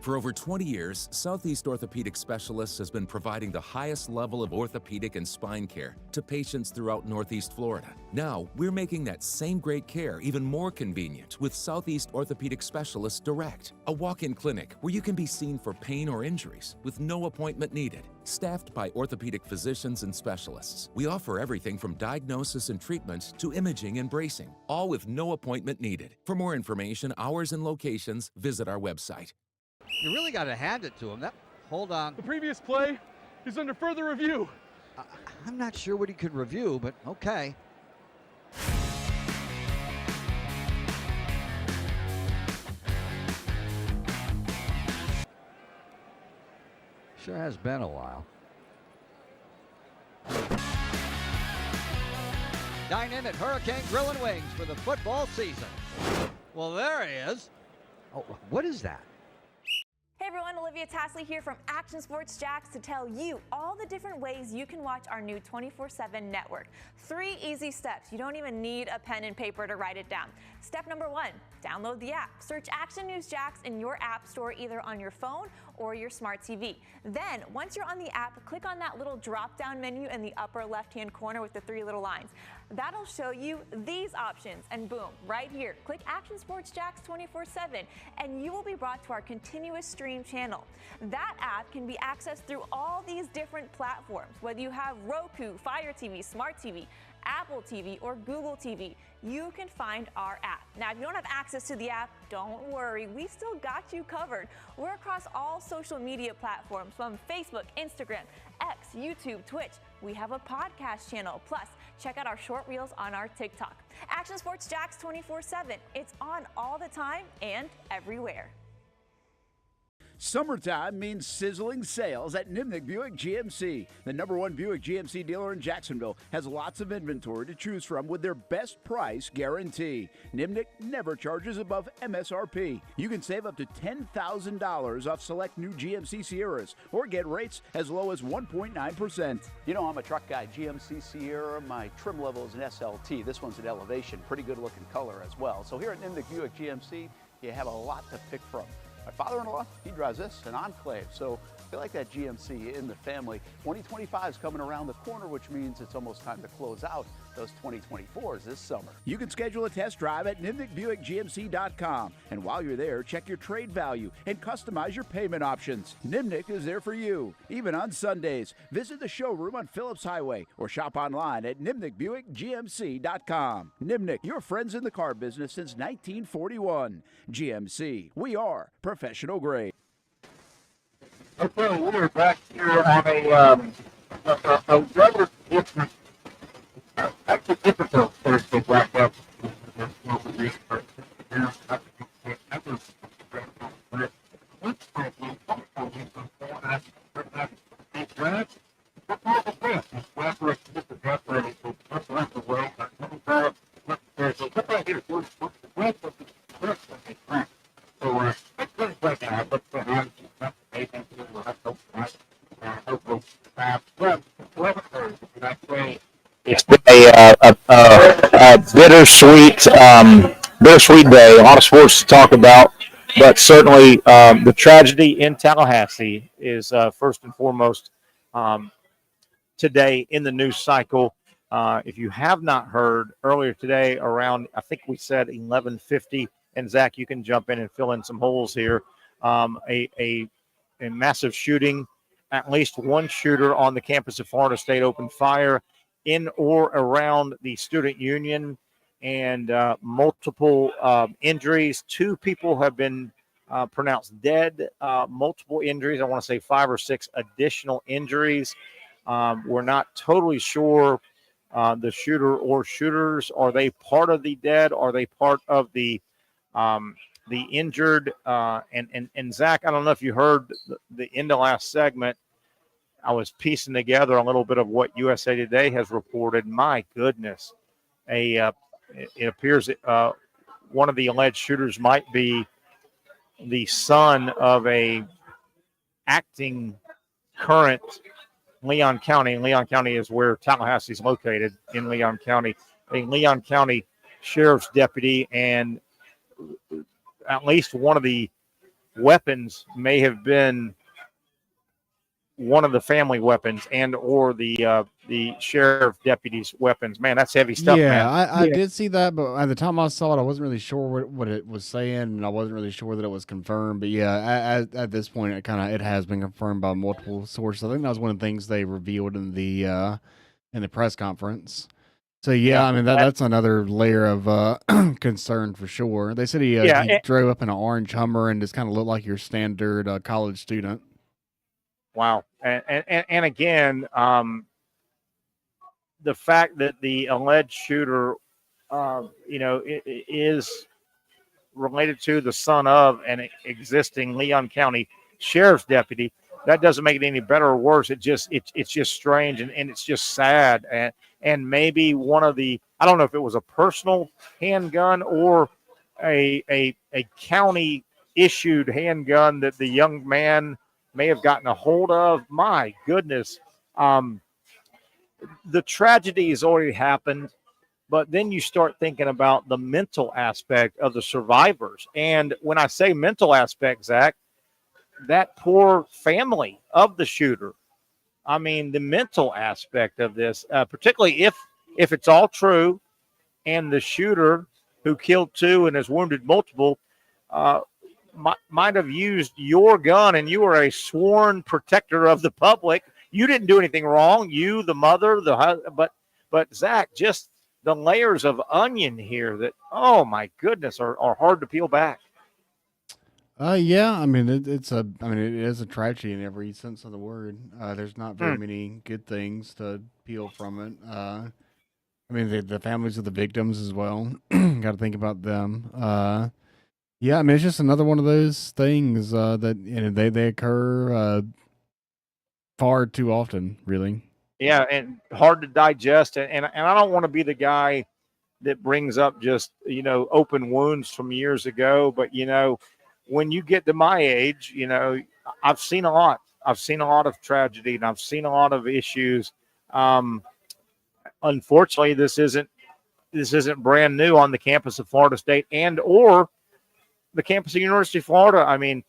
For over 20 years, Southeast Orthopedic Specialists has been providing the highest level of orthopedic and spine care to patients throughout Northeast Florida. Now, we're making that same great care even more convenient with Southeast Orthopedic Specialists Direct, a walk-in clinic where you can be seen for pain or injuries with no appointment needed. Staffed by orthopedic physicians and specialists, we offer everything from diagnosis and treatment to imaging and bracing, all with no appointment needed. For more information, hours, and locations, visit our website. You really got to hand it to him. Hold on. The previous play is under further review. I'm not sure what he could review, but okay. Sure has been a while. Dine in at Hurricane Grill and Wings for the football season. Well, there he is. Oh, what is that? Hey everyone, Olivia Tasley here from Action Sports Jacks to tell you all the different ways you can watch our new 24/7 network. 3 easy steps. You don't even need a pen and paper to write it down. Step number 1, download the app. Search Action News Jacks in your app store either on your phone or your smart TV. Then, once you're on the app, click on that little drop-down menu in the upper left-hand corner with the 3 little lines. That'll show you these options, and boom, right here, click Action Sports Jacks 24/7, and you will be brought to our continuous stream channel. That app can be accessed through all these different platforms, whether you have Roku, Fire TV, Smart TV, Apple TV, or Google TV. You can find our app. Now, if you don't have access to the app, don't worry. We still got you covered. We're across all social media platforms from Facebook, Instagram, X, YouTube, Twitch. We have a podcast channel. Plus, check out our short reels on our TikTok. Action Sports Jacks 24/7. It's on all the time and everywhere. Summertime means sizzling sales at Nimnick Buick GMC. The #1 Buick GMC dealer in Jacksonville has lots of inventory to choose from with their best price guarantee. Nimnick never charges above MSRP. You can save up to $10,000 off select new GMC Sierras or get rates as low as 1.9%. You know, I'm a truck guy. GMC Sierra, my trim level is an SLT. This one's an Elevation, pretty good looking color as well. So here at Nimnick Buick GMC, you have a lot to pick from. My father-in-law, he drives this, an Enclave, so I feel like that GMC in the family. 2025 is coming around the corner, which means it's almost time to close out those 2024s this summer. You can schedule a test drive at NimnickBuickGMC.com. And while you're there, check your trade value and customize your payment options. Nimnick is there for you, even on Sundays. Visit the showroom on Phillips Highway or shop online at NimnickBuickGMC.com. Nimnick, your friends in the car business since 1941. GMC, we are professional grade. Okay, we're back here on a rather different, actually difficult Thursday wrap up. It's been a bittersweet day. A lot of sports to talk about, but certainly the tragedy in Tallahassee is first and foremost today in the news cycle. If you have not heard, earlier today around, I think we said 11:50, and Zach, you can jump in and fill in some holes here. A massive shooting. At least one shooter on the campus of Florida State opened fire in or around the student union, and multiple injuries. 2 people have been pronounced dead, multiple injuries. I want to say 5 or 6 additional injuries. We're not totally sure the shooter or shooters. Are they part of the dead? Are they part of the injured? And Zach, I don't know if you heard the end of last segment. I was piecing together a little bit of what USA Today has reported. My goodness, it appears one of the alleged shooters might be the son of a acting current Leon County. And Leon County is where Tallahassee is located, in Leon County. A Leon County sheriff's deputy, and at least one of the weapons may have been one of the family weapons and or the sheriff deputy's weapons. Man, that's heavy stuff, man. I did see that, but at the time I saw it, I wasn't really sure what it was saying, and I wasn't really sure that it was confirmed. But yeah, at this point, it has been confirmed by multiple sources. I think that was one of the things they revealed in the press conference. So yeah, I mean that's another layer of concern for sure. They said he drove up in an orange Hummer and just kind of looked like your standard college student. Wow. And again, the fact that the alleged shooter, is related to the son of an existing Leon County sheriff's deputy, that doesn't make it any better or worse. It's just strange and it's just sad. And maybe one of the, I don't know if it was a personal handgun or a county issued handgun that the young man may have gotten a hold of. My goodness. The tragedy has already happened, but then you start thinking about the mental aspect of the survivors. And when I say mental aspect, Zach, that poor family of the shooter, I mean, the mental aspect of this, particularly if it's all true and the shooter who killed 2 and has wounded multiple, might have used your gun, and you were a sworn protector of the public. You didn't do anything wrong. You, the mother, but Zach, just the layers of onion here that, oh my goodness, are hard to peel back. Yeah, I mean it is a tragedy in every sense of the word. There's not very many good things to peel from it. I mean the families of the victims as well. Got to think about them. Yeah, I mean it's just another one of those things that they occur far too often, really. Yeah, and hard to digest. And I don't want to be the guy that brings up just open wounds from years ago, but when you get to my age, I've seen a lot. I've seen a lot of tragedy, and I've seen a lot of issues. Unfortunately, this isn't brand new on the campus of Florida State and or the campus of University of Florida. I mean,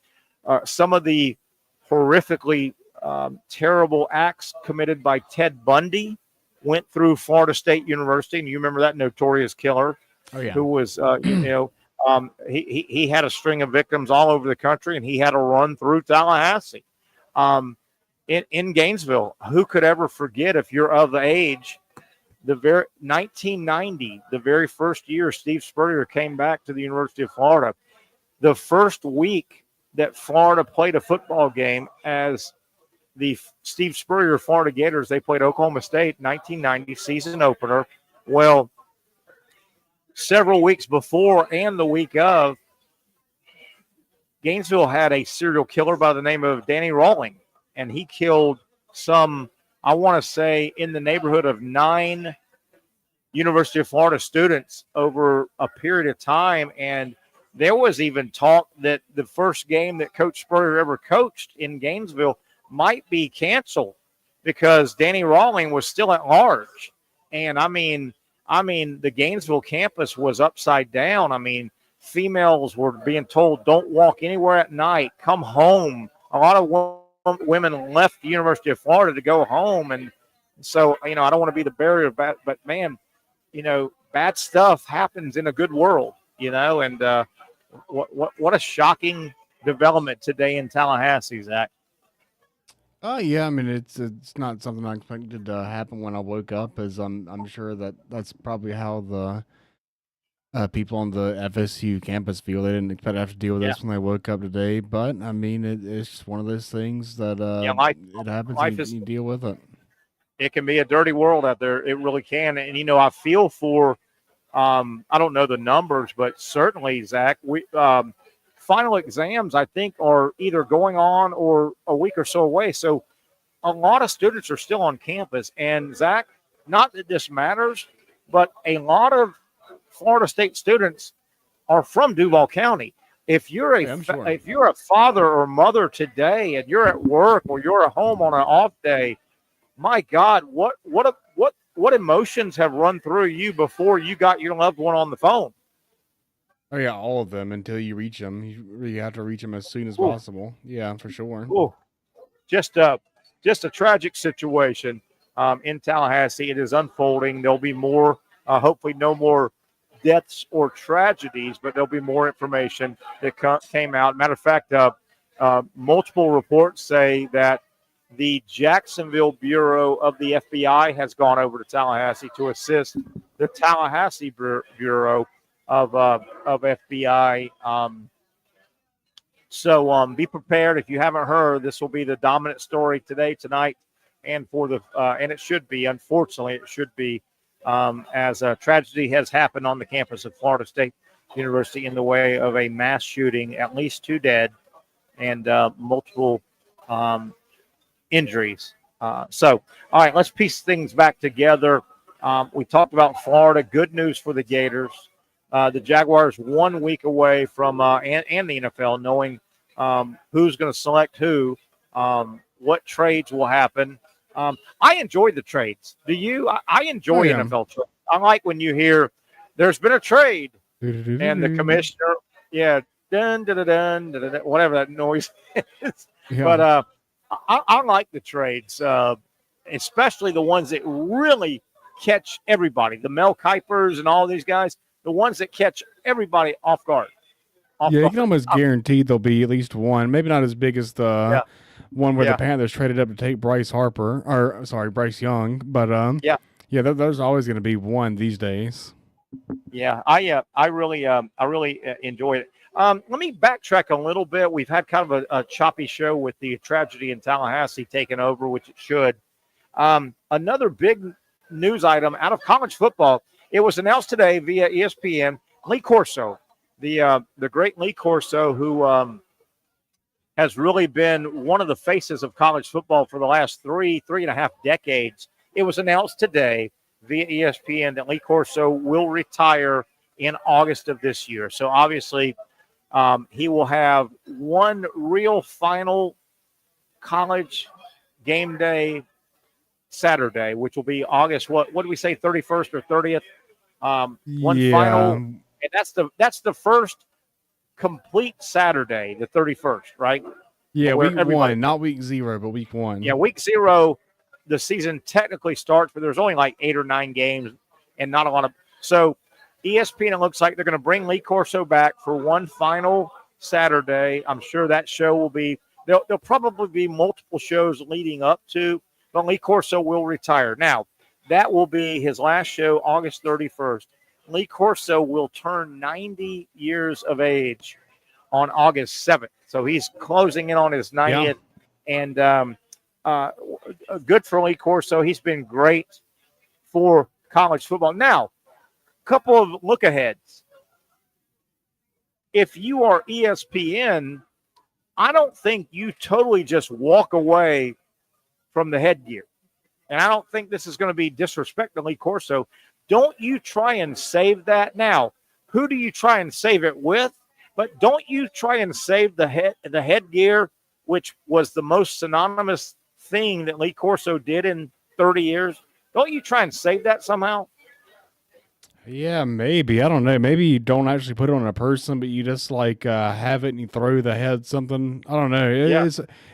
some of the horrifically terrible acts committed by Ted Bundy went through Florida State University, and you remember that notorious killer who was, he had a string of victims all over the country, and he had to run through Tallahassee. In Gainesville, who could ever forget, if you're of the age, 1990, the very first year Steve Spurrier came back to the University of Florida, the first week that Florida played a football game as the Steve Spurrier Florida Gators, they played Oklahoma State, 1990 season opener. Well, several weeks before and the week of, Gainesville had a serial killer by the name of Danny Rawling, and he killed some, I want to say, in the neighborhood of 9 University of Florida students over a period of time. And there was even talk that the first game that Coach Spurrier ever coached in Gainesville might be canceled because Danny Rawling was still at large. And I mean, the Gainesville campus was upside down. I mean, females were being told, don't walk anywhere at night, come home. A lot of women left the University of Florida to go home. And so, I don't want to be the bearer of bad, but man, bad stuff happens in a good world, and what a shocking development today in Tallahassee, Zach. Yeah, I mean it's not something I expected to happen when I woke up, as I'm sure that's probably how the people on the FSU campus feel. They didn't expect to have to deal with Yeah. this when they woke up today, but I mean it's just one of those things that Yeah, it happens life and is you deal with it. it can be a dirty world out there. It really can. And I feel for I don't know the numbers, but certainly, Zach, we final exams I think are either going on or a week or so away. So a lot of students are still on campus. And Zach, not that this matters, but a lot of Florida State students are from Duval County. If you're I'm sure. if you're a father or mother today and you're at work or you're at home on an off day, my God, what emotions have run through you before you got your loved one on the phone? Oh yeah, all of them until you reach them. You really have to reach them as soon as Ooh. possible. Yeah, for sure. Oh, just a tragic situation in Tallahassee. It is unfolding. There'll be more. Hopefully, no more deaths or tragedies, but there'll be more information that came out. Matter of fact, multiple reports say that the Jacksonville Bureau of the FBI has gone over to Tallahassee to assist the Tallahassee Bureau of FBI. So be prepared. If you haven't heard, this will be the dominant story today, tonight, and for the and it should be. Unfortunately, it should be, as a tragedy has happened on the campus of Florida State University in the way of a mass shooting. At least 2 dead and multiple injuries. So, all right, let's piece things back together. We talked about Florida. Good news for the Gators. The Jaguars 1 week away from and the NFL knowing who's going to select who, what trades will happen. I enjoy the trades. Do you? I enjoy NFL trades. I like when you hear there's been a trade and the commissioner, dun, dun, dun, dun, dun, dun, whatever that noise is. Yeah. But I like the trades, especially the ones that really catch everybody. The Mel Kipers and all these guys, the ones that catch everybody off guard. You can almost guarantee there'll be at least one. Maybe not as big as the one where the Panthers traded up to take Bryce Young. But there's always going to be one these days. Yeah, I really enjoy it. Let me backtrack a little bit. We've had kind of a choppy show with the tragedy in Tallahassee taking over, which it should. Another big news item out of college football. It was announced today via ESPN. Lee Corso, the great Lee Corso, who has really been one of the faces of college football for the last three and a half decades. It was announced today via ESPN that Lee Corso will retire in August of this year. So obviously, he will have one real final college game day Saturday, which will be August. What do we say? 31st or 30th? One final, and that's the first complete Saturday, the 31st, right? Yeah, week 1, not week 0, but week 1. Yeah, week 0, the season technically starts, but there's only like 8 or 9 games and not a lot of. So ESPN, it looks like they're going to bring Lee Corso back for one final Saturday. I'm sure that show will be. There'll probably be multiple shows leading up to, but Lee Corso will retire. Now, that will be his last show, August 31st. Lee Corso will turn 90 years of age on August 7th. So he's closing in on his 90th. Yeah. And good for Lee Corso. He's been great for college football. Now, a couple of look-aheads. If you are ESPN, I don't think you totally just walk away from the headgear. And I don't think this is going to be disrespectful to Lee Corso. Don't you try and save that. Now, who do you try and save it with? But don't you try and save the headgear, which was the most synonymous thing that Lee Corso did in 30 years. Don't you try and save that somehow? Yeah, maybe. I don't know. Maybe you don't actually put it on a person, but you just like have it and you throw the head something. I don't know.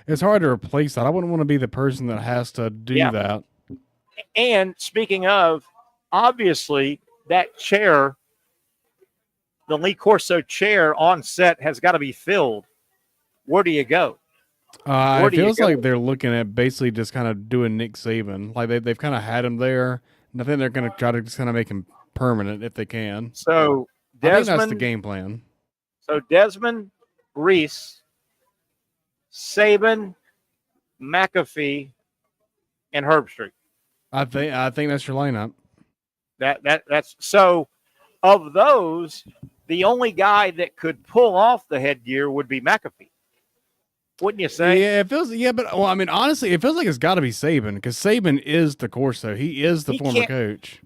It's hard to replace that. I wouldn't want to be the person that has to do that. And speaking of, obviously, that chair, the Lee Corso chair on set has got to be filled. Where do you go? It feels like they're looking at basically just kind of doing Nick Saban. Like they've kind of had him there, and I think they're going to try to just kind of make him permanent if they can. So I think that's the game plan. So Desmond, Reese, Saban, McAfee, and Herbstreit. I think that's your lineup. That's so. Of those, the only guy that could pull off the headgear would be McAfee. Wouldn't you say? Yeah, it feels. Yeah, but well, I mean, honestly, it feels like it's got to be Saban because Saban is the Corso. He is the former coach.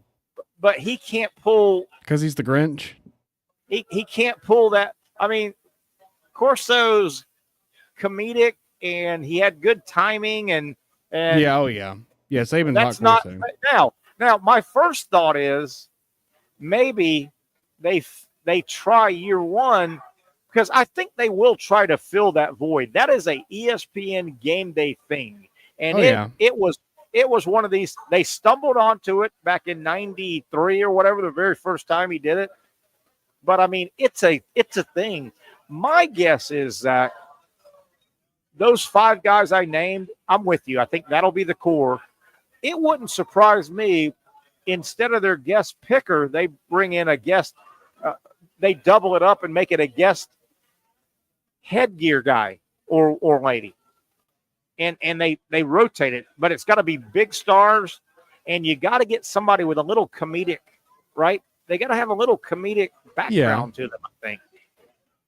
But he can't pull because he's the Grinch. He can't pull that. I mean, Corso's comedic and he had good timing and yeah, Saban's that's not Corso. Now my first thought is maybe they try year one because I think they will try to fill that void. That is a ESPN game day thing, and it was one of these. They stumbled onto it back in '93 or whatever, the very first time he did it. But I mean, it's a thing. My guess is that those 5 guys I named, I'm with you. I think that'll be the core. It wouldn't surprise me. Instead of their guest picker, they bring in a guest. They double it up and make it a guest headgear guy or lady, and they rotate it. But it's got to be big stars, and you got to get somebody with a little comedic, right? They got to have a little comedic background to them, I think.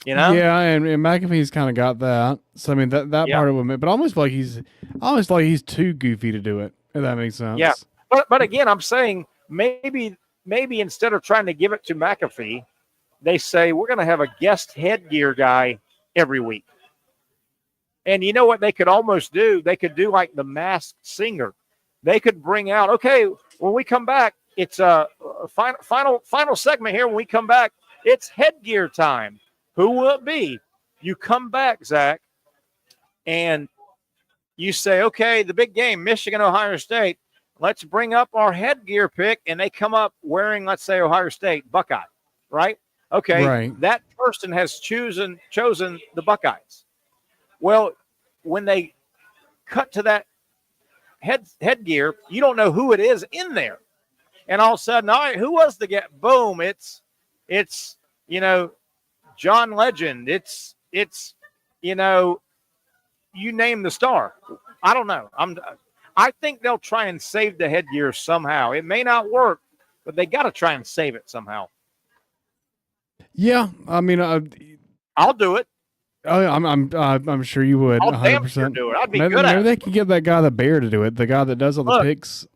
You know? Yeah, and McAfee's kind of got that. So I mean that part of it, but almost like he's too goofy to do it. If that makes sense. Yeah, but again, I'm saying maybe instead of trying to give it to McAfee, they say we're going to have a guest headgear guy every week. And you know what they could almost do? They could do like the Masked Singer. They could bring out, okay, when we come back, it's a final segment here. When we come back, it's headgear time. Who will it be? You come back, Zach, and you say, okay, the big game, Michigan, Ohio State. Let's bring up our headgear pick, and they come up wearing, let's say, Ohio State Buckeye, right? Okay, right. That person has chosen the Buckeyes. Well, when they cut to that headgear, you don't know who it is in there. And all of a sudden, all right, who was the guy? Boom, it's John Legend. It's you name the star. I don't know. I think they'll try and save the headgear somehow. It may not work, but they got to try and save it somehow. Yeah, I mean, I'll do it. Oh, I'm sure you would. I'll 100%. damn sure do it. I'd be maybe, good at maybe it. they could get that guy, the bear, to do it. The guy that does all the picks.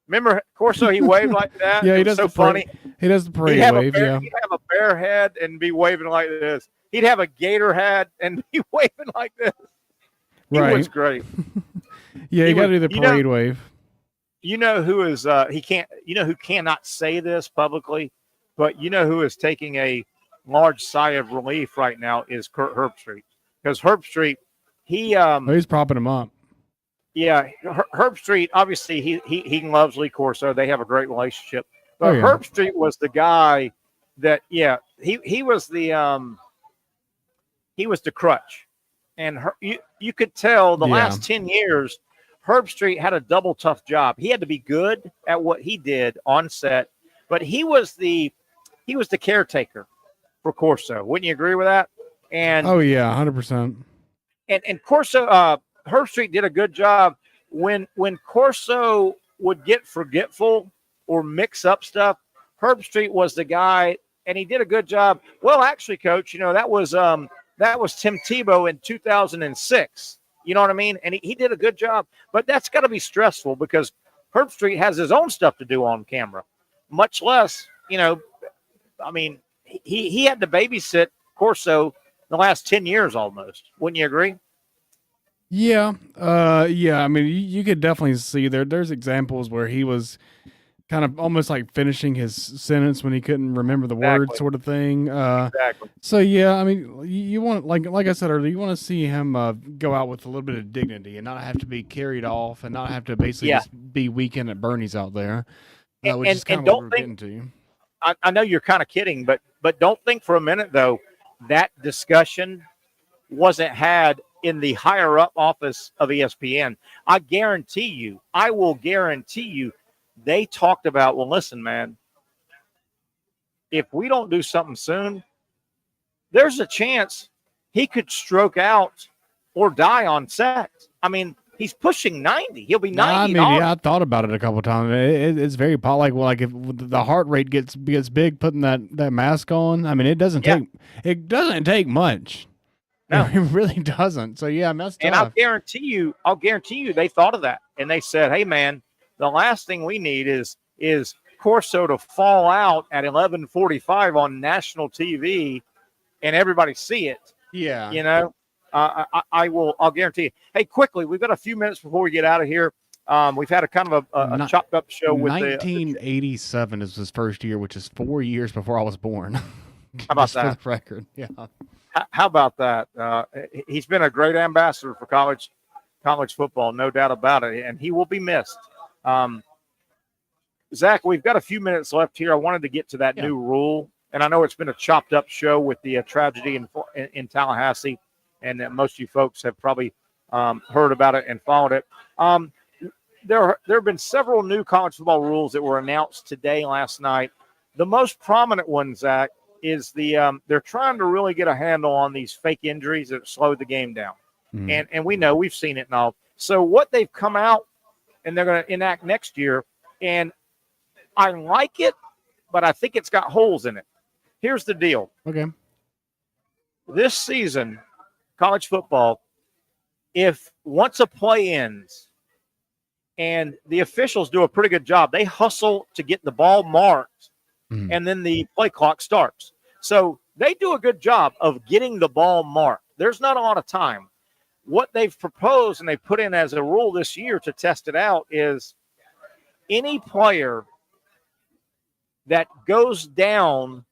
Remember Corso? He waved like that. Yeah, he does. does So funny. He does the parade wave. He'd have a bear head and be waving like this. He'd have a gator head and be waving like this. He was great. Yeah, you got to do the parade wave. You know who is he can't. You know who cannot say this publicly, but you know who is taking a large sigh of relief right now is Kurt Herbstreit, because Herbstreit, he's propping him up. Yeah, Herbstreit, obviously he loves Lee Corso. They have a great relationship. But Herbstreit was the guy that he was the crutch, and you could tell the last 10 years Herbstreit had a double tough job. He had to be good at what he did on set, but he was the caretaker for Corso. Wouldn't you agree with that? And 100%. And Corso, Herbstreit did a good job when Corso would get forgetful or mix up stuff. Herbstreit was the guy, and he did a good job. Well, actually, Coach, that was Tim Tebow in 2006. You know what I mean? And he did a good job, but that's got to be stressful because Herbstreit has his own stuff to do on camera, much less, I mean, he had to babysit Corso the last 10 years almost. Wouldn't you agree? Yeah. I mean, you could definitely see there's examples where he was kind of almost like finishing his sentence when he couldn't remember the words, sort of thing. Exactly. So yeah, I mean, you want, like I said earlier, you want to see him go out with a little bit of dignity and not have to be carried off and not have to basically just be weekend at Bernie's out there. Which is kind of what we're getting to. I know you're kind of kidding, but don't think for a minute though that discussion wasn't had in the higher up office of ESPN, I will guarantee you, they talked about, well, listen, man, if we don't do something soon, there's a chance he could stroke out or die on set. I mean, he's pushing 90. He'll be 90. I thought about it a couple of times. It's very like if the heart rate gets big, putting that mask on. I mean, it doesn't take much. No, it really doesn't. So yeah, that's tough. And I'll guarantee you, they thought of that, and they said, "Hey, man, the last thing we need is Corso to fall out at 11:45 on national TV, and everybody see it." Yeah, you know. I'll guarantee you. Hey, quickly, we've got a few minutes before we get out of here. We've had a kind of a chopped up show with 1987 is his first year, which is 4 years before I was born. How about that? For the record, yeah. How about that? He's been a great ambassador for college football, no doubt about it, and he will be missed. Zach, we've got a few minutes left here. I wanted to get to that new rule, and I know it's been a chopped up show with the tragedy in Tallahassee. And most of you folks have probably heard about it and followed it. There have been several new college football rules that were announced today, last night. The most prominent one, Zach, is they're trying to really get a handle on these fake injuries that slowed the game down. Mm. And we know, we've seen it now. So what they've come out and they're going to enact next year, and I like it, but I think it's got holes in it. Here's the deal. Okay. This season, college football, if once a play ends and the officials do a pretty good job, they hustle to get the ball marked, and then the play clock starts. So they do a good job of getting the ball marked. There's not a lot of time. What they've proposed and they put in as a rule this year to test it out is any player that goes down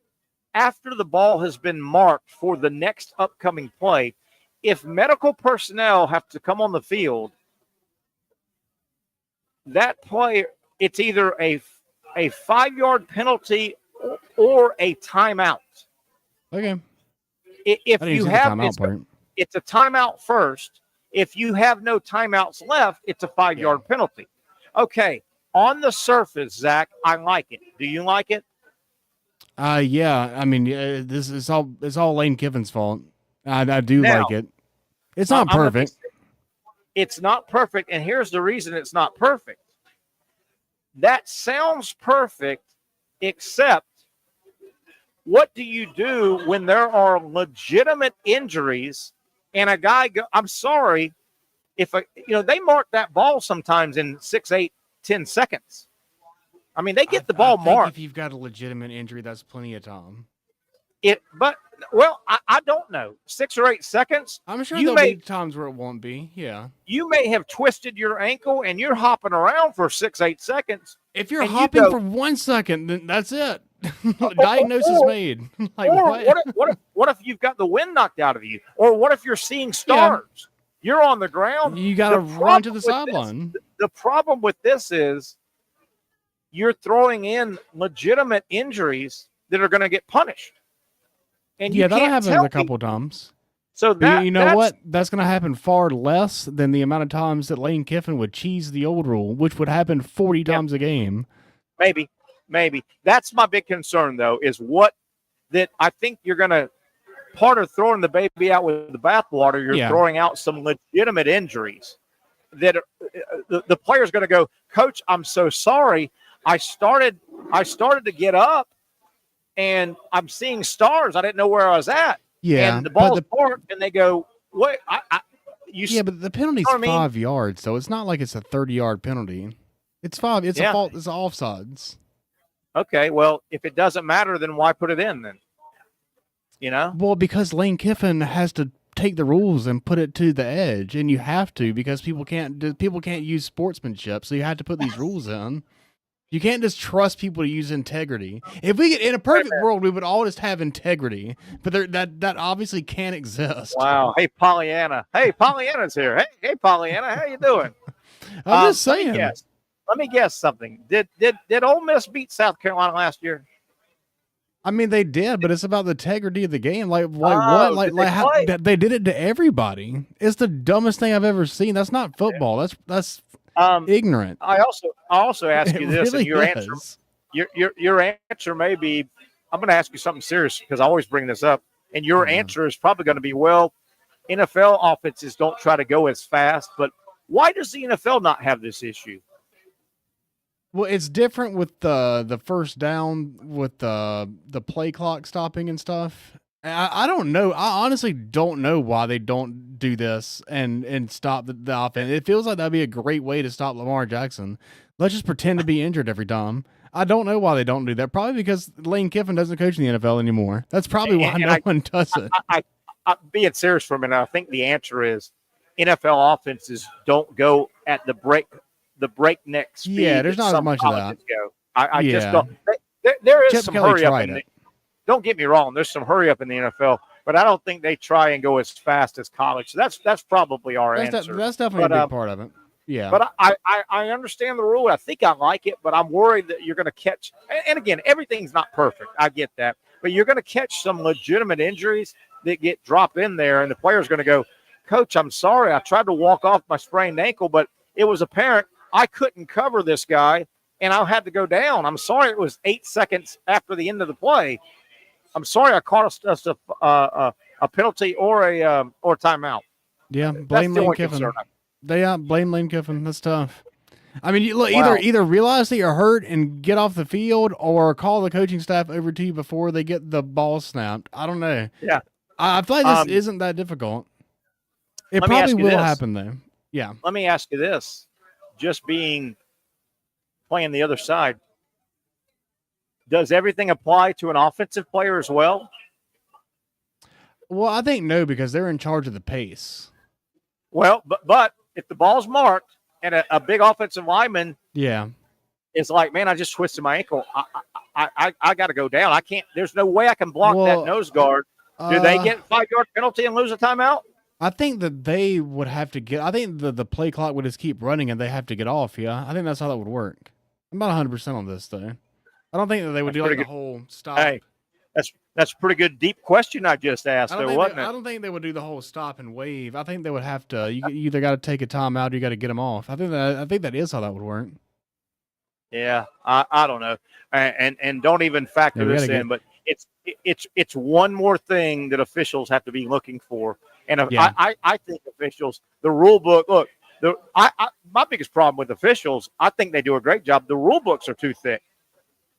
after the ball has been marked for the next upcoming play, if medical personnel have to come on the field, that player, it's either a 5-yard penalty or a timeout. Okay. If you have, it's a timeout first. If you have no timeouts left, it's a 5-yard penalty. Okay. On the surface, Zach, I like it. Do you like it? Yeah. I mean, this is it's all Lane Kiffin's fault. I do like it. It's not perfect. It's not perfect, and here's the reason it's not perfect. That sounds perfect, except what do you do when there are legitimate injuries and a guy I'm sorry, they mark that ball sometimes in 6, 8, 10 seconds. I mean, they get the ball marked. If you've got a legitimate injury, that's plenty of time. I don't know. 6 or 8 seconds. I'm sure there'll be times where it won't be. Yeah. You may have twisted your ankle and you're hopping around for 6, 8 seconds. If you're hopping for 1 second, then that's it. Diagnosis made. What if you've got the wind knocked out of you? Or what if you're seeing stars? Yeah. You're on the ground. You got to run to the sideline. The problem with this is you're throwing in legitimate injuries that are going to get punished. And that'll happen a couple times. So what? That's going to happen far less than the amount of times that Lane Kiffin would cheese the old rule, which would happen 40 times a game. Maybe. That's my big concern, though, is that I think you're going to, part of throwing the baby out with the bathwater, you're throwing out some legitimate injuries that the player's going to go, Coach, I'm so sorry. I started to get up, and I'm seeing stars. I didn't know where I was at. Yeah. And the ball's parked, and they go, what? But the penalty's 5 yards, so it's not like it's a 30-yard penalty. It's 5. It's a fault. It's offsides. Okay, well, if it doesn't matter, then why put it in then? Well, because Lane Kiffin has to take the rules and put it to the edge, and you have to because people can't use sportsmanship, so you have to put these rules in. You can't just trust people to use integrity. If we in a perfect world, we would all just have integrity, but that obviously can't exist. Wow. Hey, Pollyanna. Hey, Pollyanna's here. Hey, Pollyanna. How you doing? I'm just saying. Let me guess something. Did Ole Miss beat South Carolina last year? I mean, they did, but it's about the integrity of the game. Like what? Like how, they did it to everybody. It's the dumbest thing I've ever seen. That's not football. That's ignorant. I also ask you this, really and your is. your answer may be. I'm going to ask you something serious because I always bring this up, and your answer is probably going to be, well, NFL offenses don't try to go as fast, but why does the NFL not have this issue? Well, it's different with the first down with the play clock stopping and stuff. I don't know. I honestly don't know why they don't do this and stop the offense. It feels like that'd be a great way to stop Lamar Jackson. Let's just pretend to be injured every time. I don't know why they don't do that. Probably because Lane Kiffin doesn't coach in the NFL anymore. That's probably why no one does it. I being serious for a minute, I think the answer is NFL offenses don't go at the breakneck speed. Yeah, there's not as much of that. Go. I just don't. There is Chip some Kelly hurry up tried in it. Don't get me wrong. There's some hurry up in the NFL, but I don't think they try and go as fast as college. So that's probably our answer. That's definitely a big part of it. Yeah. But I understand the rule. I think I like it, but I'm worried that you're going to catch. And again, everything's not perfect. I get that. But you're going to catch some legitimate injuries that get dropped in there, and the player's going to go, Coach, I'm sorry. I tried to walk off my sprained ankle, but it was apparent I couldn't cover this guy, and I had to go down. I'm sorry it was 8 seconds after the end of the play. I'm sorry I caught us a penalty or a timeout. Yeah, blame Lane Kiffin. Blame Lane Kiffin. That's tough. I mean, look, either realize that you're hurt and get off the field, or call the coaching staff over to you before they get the ball snapped. I don't know. Yeah, I feel like this isn't that difficult. It probably will happen though. Yeah. Let me ask you this: just playing the other side, does everything apply to an offensive player as well? Well, I think no, because they're in charge of the pace. Well, but if the ball's marked and a big offensive lineman, is like, man, I just twisted my ankle. I got to go down. I can't. There's no way I can block that nose guard. Do they get a 5-yard penalty and lose a timeout? I think that they would have to get. I think the play clock would just keep running and they have to get off. Yeah, I think that's how that would work. I'm not 100% on this though. I don't think that they would do like the whole stop. Hey, that's a pretty good deep question I just asked, wasn't it? I don't think they would do the whole stop and wave. I think they would have to. You either got to take a timeout or you got to get them off. I think that is how that would work. Yeah, I don't know, and don't even factor this in, but it's one more thing that officials have to be looking for, and I think officials, the rule book. Look, my biggest problem with officials, I think they do a great job. The rule books are too thick.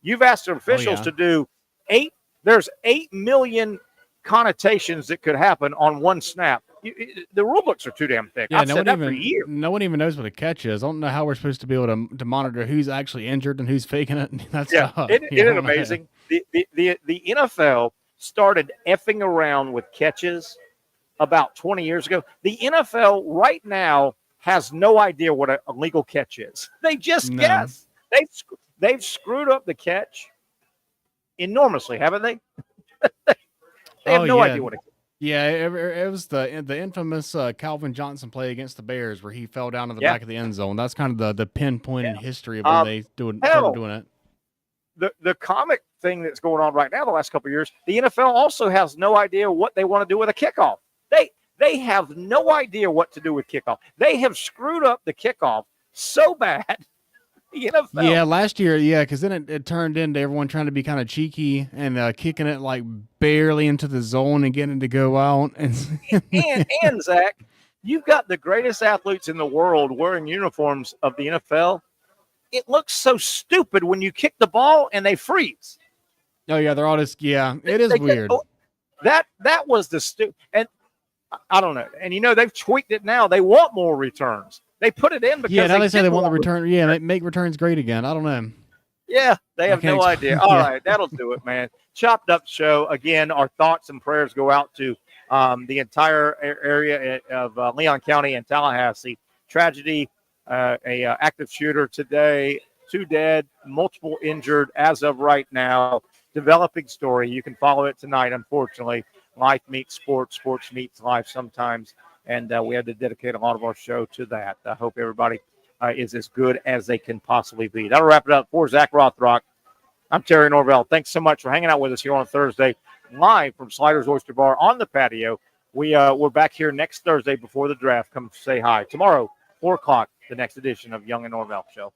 You've asked the officials to do 8. There's 8 million connotations that could happen on one snap. The rule books are too damn thick. Yeah, I've said that for years. No one even knows what a catch is. I don't know how we're supposed to be able to monitor who's actually injured and who's faking it. That's tough. Isn't it amazing? The NFL started effing around with catches about 20 years ago. The NFL right now has no idea what a legal catch is. They just guess. They've screwed up the catch enormously, haven't they? They have no idea what it is. Yeah, it was the infamous Calvin Johnson play against the Bears where he fell down to the back of the end zone. That's kind of the pinpoint in history of when they started doing it. The comic thing that's going on right now the last couple of years, the NFL also has no idea what they want to do with a kickoff. They have no idea what to do with kickoff. They have screwed up the kickoff so bad. The NFL. Yeah, last year, because then it turned into everyone trying to be kind of cheeky and kicking it like barely into the zone and getting it to go out. And Zach, you've got the greatest athletes in the world wearing uniforms of the NFL. It looks so stupid when you kick the ball and they freeze. Oh yeah, they're all just it is weird. That was the stupid, and I don't know. And they've tweaked it now. They want more returns. They put it in because now they say they want the return. Yeah, make returns great again. I don't know. Yeah, they have no idea. All right, that'll do it, man. Chopped Up Show. Again, our thoughts and prayers go out to the entire area of Leon County and Tallahassee. Tragedy, a active shooter today, 2 dead, multiple injured as of right now. Developing story. You can follow it tonight, unfortunately. Life meets sports, sports meets life sometimes. And we had to dedicate a lot of our show to that. I hope everybody is as good as they can possibly be. That'll wrap it up for Zach Rothrock. I'm Terry Norvelle. Thanks so much for hanging out with us here on Thursday, live from Sliders Oyster Bar on the patio. We're back here next Thursday before the draft. Come say hi. Tomorrow, 4 o'clock, the next edition of Young and Norvelle Show.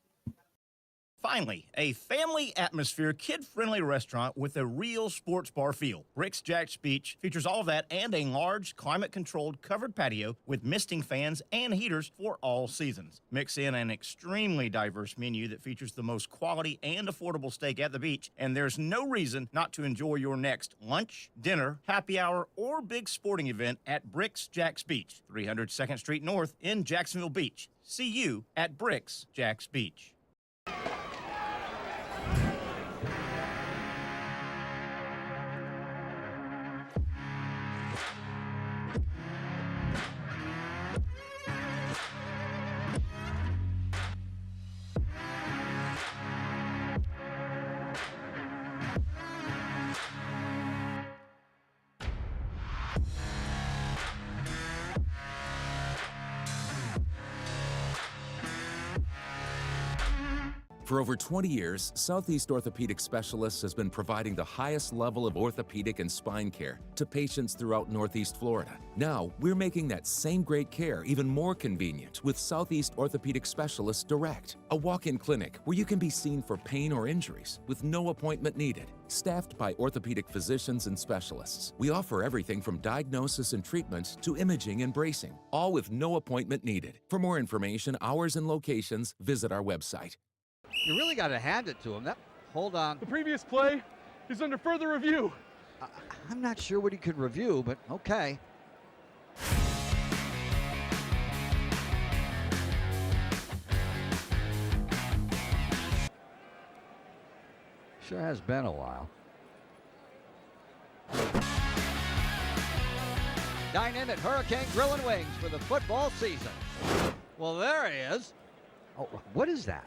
Finally, a family atmosphere, kid-friendly restaurant with a real sports bar feel. Rick's Jack's Beach features all of that and a large, climate-controlled covered patio with misting fans and heaters for all seasons. Mix in an extremely diverse menu that features the most quality and affordable steak at the beach, and there's no reason not to enjoy your next lunch, dinner, happy hour, or big sporting event at Rick's Jack's Beach, 300 2nd Street North in Jacksonville Beach. See you at Rick's Jack's Beach. For over 20 years, Southeast Orthopedic Specialists has been providing the highest level of orthopedic and spine care to patients throughout Northeast Florida. Now, we're making that same great care even more convenient with Southeast Orthopedic Specialists Direct, a walk-in clinic where you can be seen for pain or injuries with no appointment needed. Staffed by orthopedic physicians and specialists, we offer everything from diagnosis and treatment to imaging and bracing, all with no appointment needed. For more information, hours, and locations, visit our website. You really got to hand it to him. Hold on. The previous play is under further review. I'm not sure what he could review, but okay. Sure has been a while. Dine in at Hurricane Grill and Wings for the football season. Well, there he is. Oh, what is that?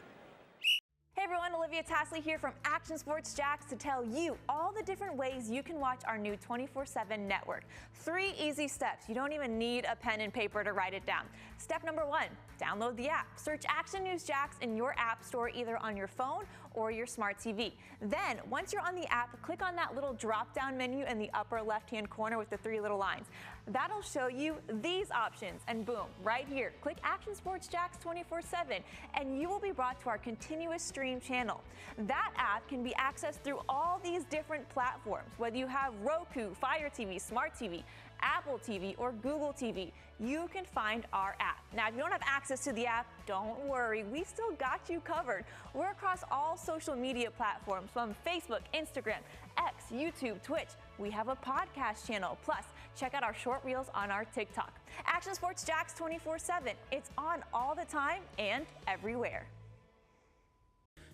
Hey everyone, Olivia Tasley here from Action Sports Jacks to tell you all the different ways you can watch our new 24/7 network. 3 easy steps. You don't even need a pen and paper to write it down. Step number 1, download the app. Search Action News Jacks in your app store either on your phone or your smart TV. Then, once you're on the app, click on that little drop-down menu in the upper left-hand corner with the 3 little lines. That'll show you these options, and boom, right here, click Action Sports Jacks 24/7, and you will be brought to our continuous stream channel. That app can be accessed through all these different platforms, whether you have Roku, Fire TV, Smart TV, Apple TV, or Google TV. You can find our app. Now, if you don't have access to the app, don't worry. We still got you covered. We're across all social media platforms from Facebook, Instagram, X, YouTube, Twitch. We have a podcast channel. Plus, check out our short reels on our TikTok. Action Sports Jacks 24/7. It's on all the time and everywhere.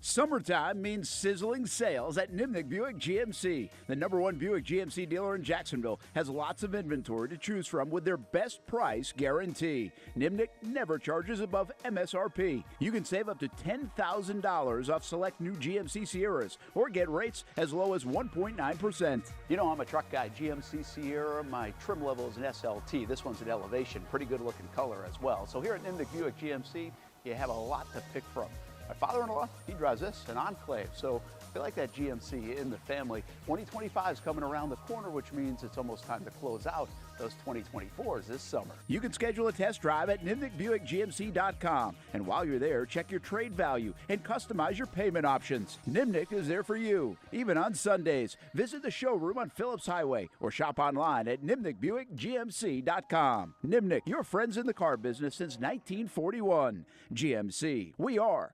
Summertime means sizzling sales at Nimnick Buick GMC. The #1 Buick GMC dealer in Jacksonville has lots of inventory to choose from with their best price guarantee. Nimnick never charges above MSRP. You can save up to $10,000 off select new GMC Sierras or get rates as low as 1.9%. You know, I'm a truck guy. GMC Sierra, my trim level is an SLT. This one's an Elevation. Pretty good looking color as well. So here at Nimnick Buick GMC, you have a lot to pick from. My father-in-law, he drives this, an Enclave, so I feel like that GMC in the family. 2025 is coming around the corner, which means it's almost time to close out those 2024s this summer. You can schedule a test drive at NimnickBuickGMC.com. And while you're there, check your trade value and customize your payment options. Nimnick is there for you, even on Sundays. Visit the showroom on Phillips Highway or shop online at NimnickBuickGMC.com. Nimnick, your friends in the car business since 1941. GMC, we are